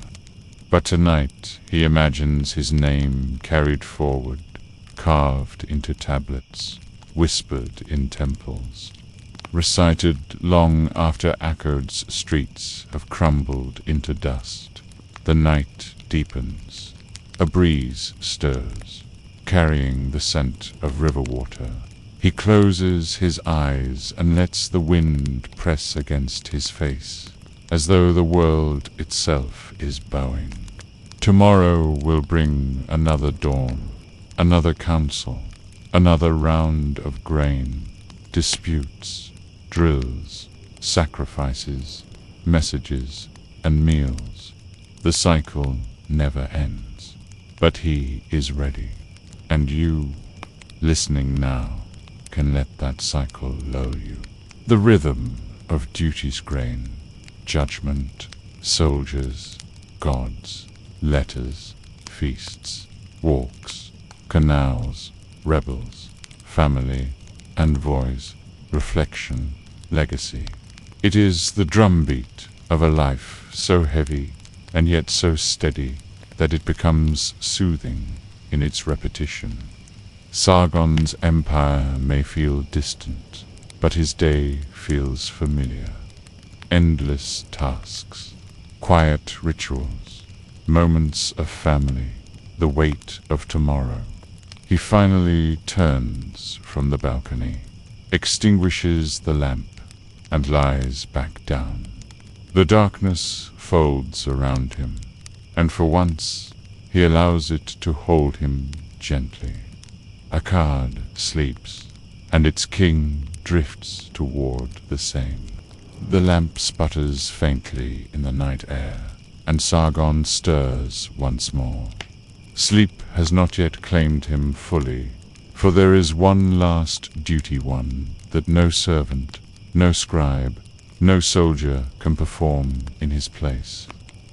But tonight he imagines his name carried forward, carved into tablets, whispered in temples, recited long after Akkad's streets have crumbled into dust. The night deepens. A breeze stirs, carrying the scent of river water. He closes his eyes and lets the wind press against his face, as though the world itself is bowing. Tomorrow will bring another dawn, another council, another round of grain, disputes, drills, sacrifices, messages, and meals. The cycle never ends. But he is ready, and you, listening now, can let that cycle lull you. The rhythm of duty's grain, judgment, soldiers, gods, letters, feasts, walks, canals, rebels, family, envoys, reflection, legacy. It is the drumbeat of a life so heavy and yet so steady that it becomes soothing in its repetition. Sargon's empire may feel distant, but his day feels familiar. Endless tasks, quiet rituals, moments of family, the weight of tomorrow. He finally turns from the balcony, extinguishes the lamp, and lies back down. The darkness folds around him, and for once he allows it to hold him gently. Akkad sleeps, and its king drifts toward the same. The lamp sputters faintly in the night air, and Sargon stirs once more. Sleep has not yet claimed him fully, for there is one last duty that no servant, no scribe, no soldier can perform in his place.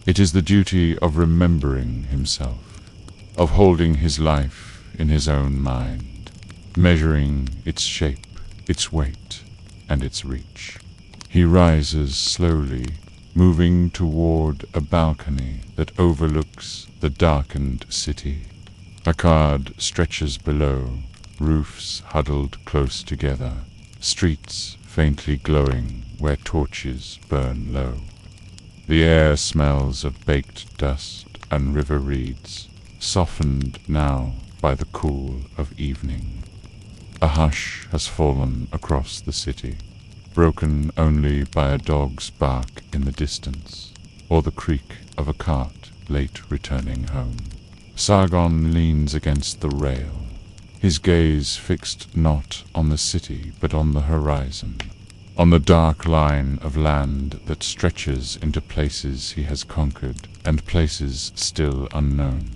It is the duty of remembering himself, of holding his life in his own mind, measuring its shape, its weight, and its reach. He rises slowly, moving toward a balcony that overlooks the darkened city. Akkad stretches below, roofs huddled close together, streets faintly glowing where torches burn low. The air smells of baked dust and river reeds, softened now by the cool of evening. A hush has fallen across the city, broken only by a dog's bark in the distance, or the creak of a cart late returning home. Sargon leans against the rail, his gaze fixed not on the city but on the horizon, on the dark line of land that stretches into places he has conquered and places still unknown.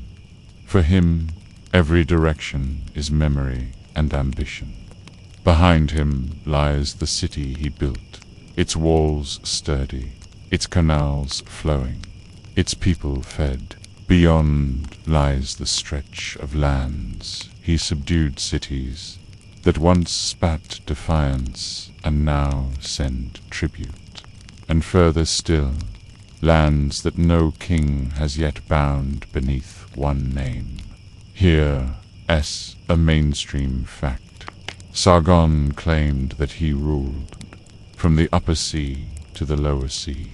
For him, every direction is memory and ambition. Behind him lies the city he built, its walls sturdy, its canals flowing, its people fed. Beyond lies the stretch of lands he subdued, cities that once spat defiance and now send tribute. And further still, lands that no king has yet bound beneath one name. Here, as a mainstream fact, Sargon claimed that he ruled, from the upper sea to the lower sea,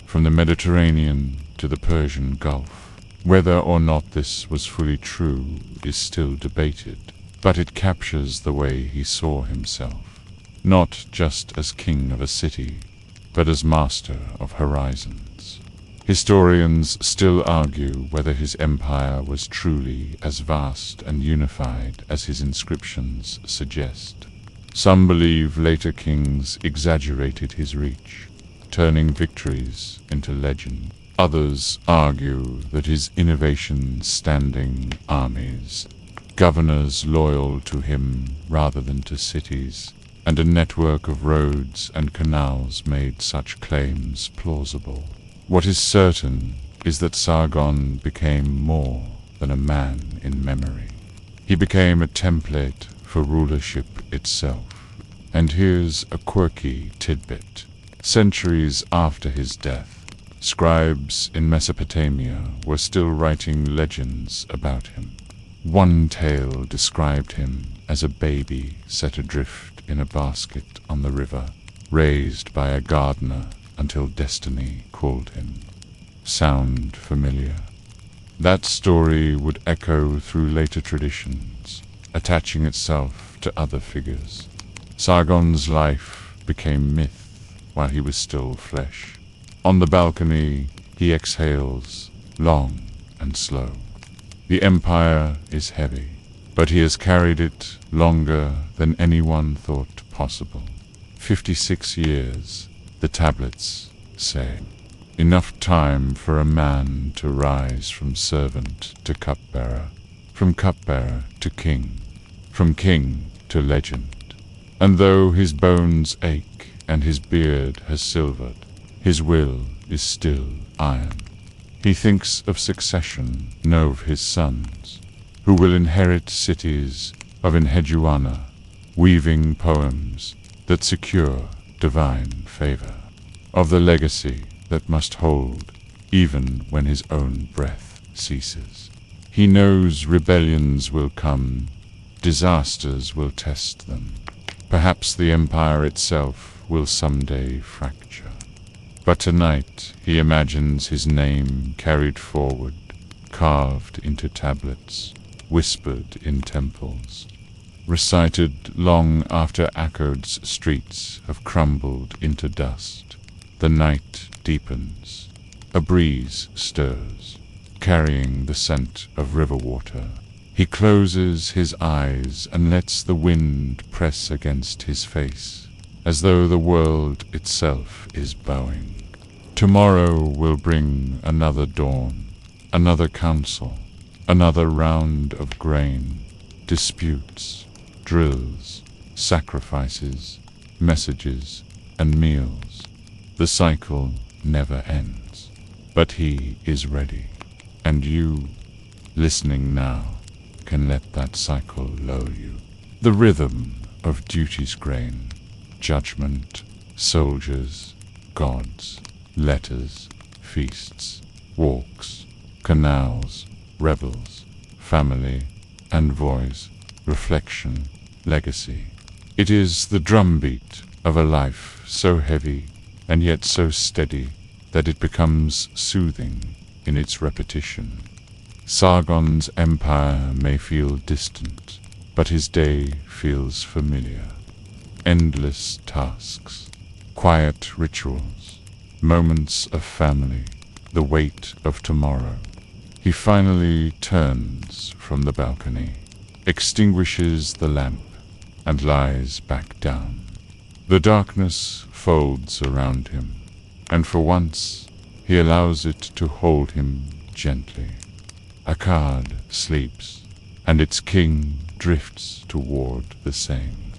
from the Mediterranean to the Persian Gulf. Whether or not this was fully true is still debated, but it captures the way he saw himself, not just as king of a city, but as master of horizons. Historians still argue whether his empire was truly as vast and unified as his inscriptions suggest. Some believe later kings exaggerated his reach, turning victories into legend. Others argue that his innovations standing armies, governors loyal to him rather than to cities, and a network of roads and canals made such claims plausible. What is certain is that Sargon became more than a man in memory. He became a template for rulership itself. And here's a quirky tidbit. Centuries after his death, scribes in Mesopotamia were still writing legends about him. One tale described him as a baby set adrift in a basket on the river, raised by a gardener until destiny called him. Sound familiar? That story would echo through later traditions, attaching itself to other figures. Sargon's life became myth while he was still flesh. On the balcony, he exhales, long and slow. The empire is heavy, but he has carried it longer than anyone thought possible. 56 years, the tablets say. Enough time for a man to rise from servant to cupbearer, from cupbearer to king, from king to legend. And though his bones ache and his beard has silvered, his will is still iron. He thinks of succession, no, of his sons, who will inherit cities of Enheduanna, weaving poems that secure divine favor, of the legacy that must hold even when his own breath ceases. He knows rebellions will come, disasters will test them. Perhaps the empire itself will someday fracture. But tonight he imagines his name carried forward, carved into tablets, whispered in temples. recited long after Akkad's streets have crumbled into dust. The night deepens. A breeze stirs, carrying the scent of river water. He closes his eyes and lets the wind press against his face, as though the world itself is bowing. Tomorrow will bring another dawn, another council, another round of grain, disputes, drills, sacrifices, messages, and meals. The cycle never ends. But he is ready, and you, listening now, can let that cycle lull you. The rhythm of duty's grain, judgment, soldiers, gods, letters, feasts, walks, canals, rebels, family, envoys, reflection, legacy. It is the drumbeat of a life so heavy and yet so steady that it becomes soothing in its repetition. Sargon's empire may feel distant, but his day feels familiar. Endless tasks, quiet rituals, moments of family, the weight of tomorrow. He finally turns from the balcony, extinguishes the lamp, and lies back down. The darkness folds around him, and for once he allows it to hold him gently. Akkad sleeps, and its king drifts toward the same.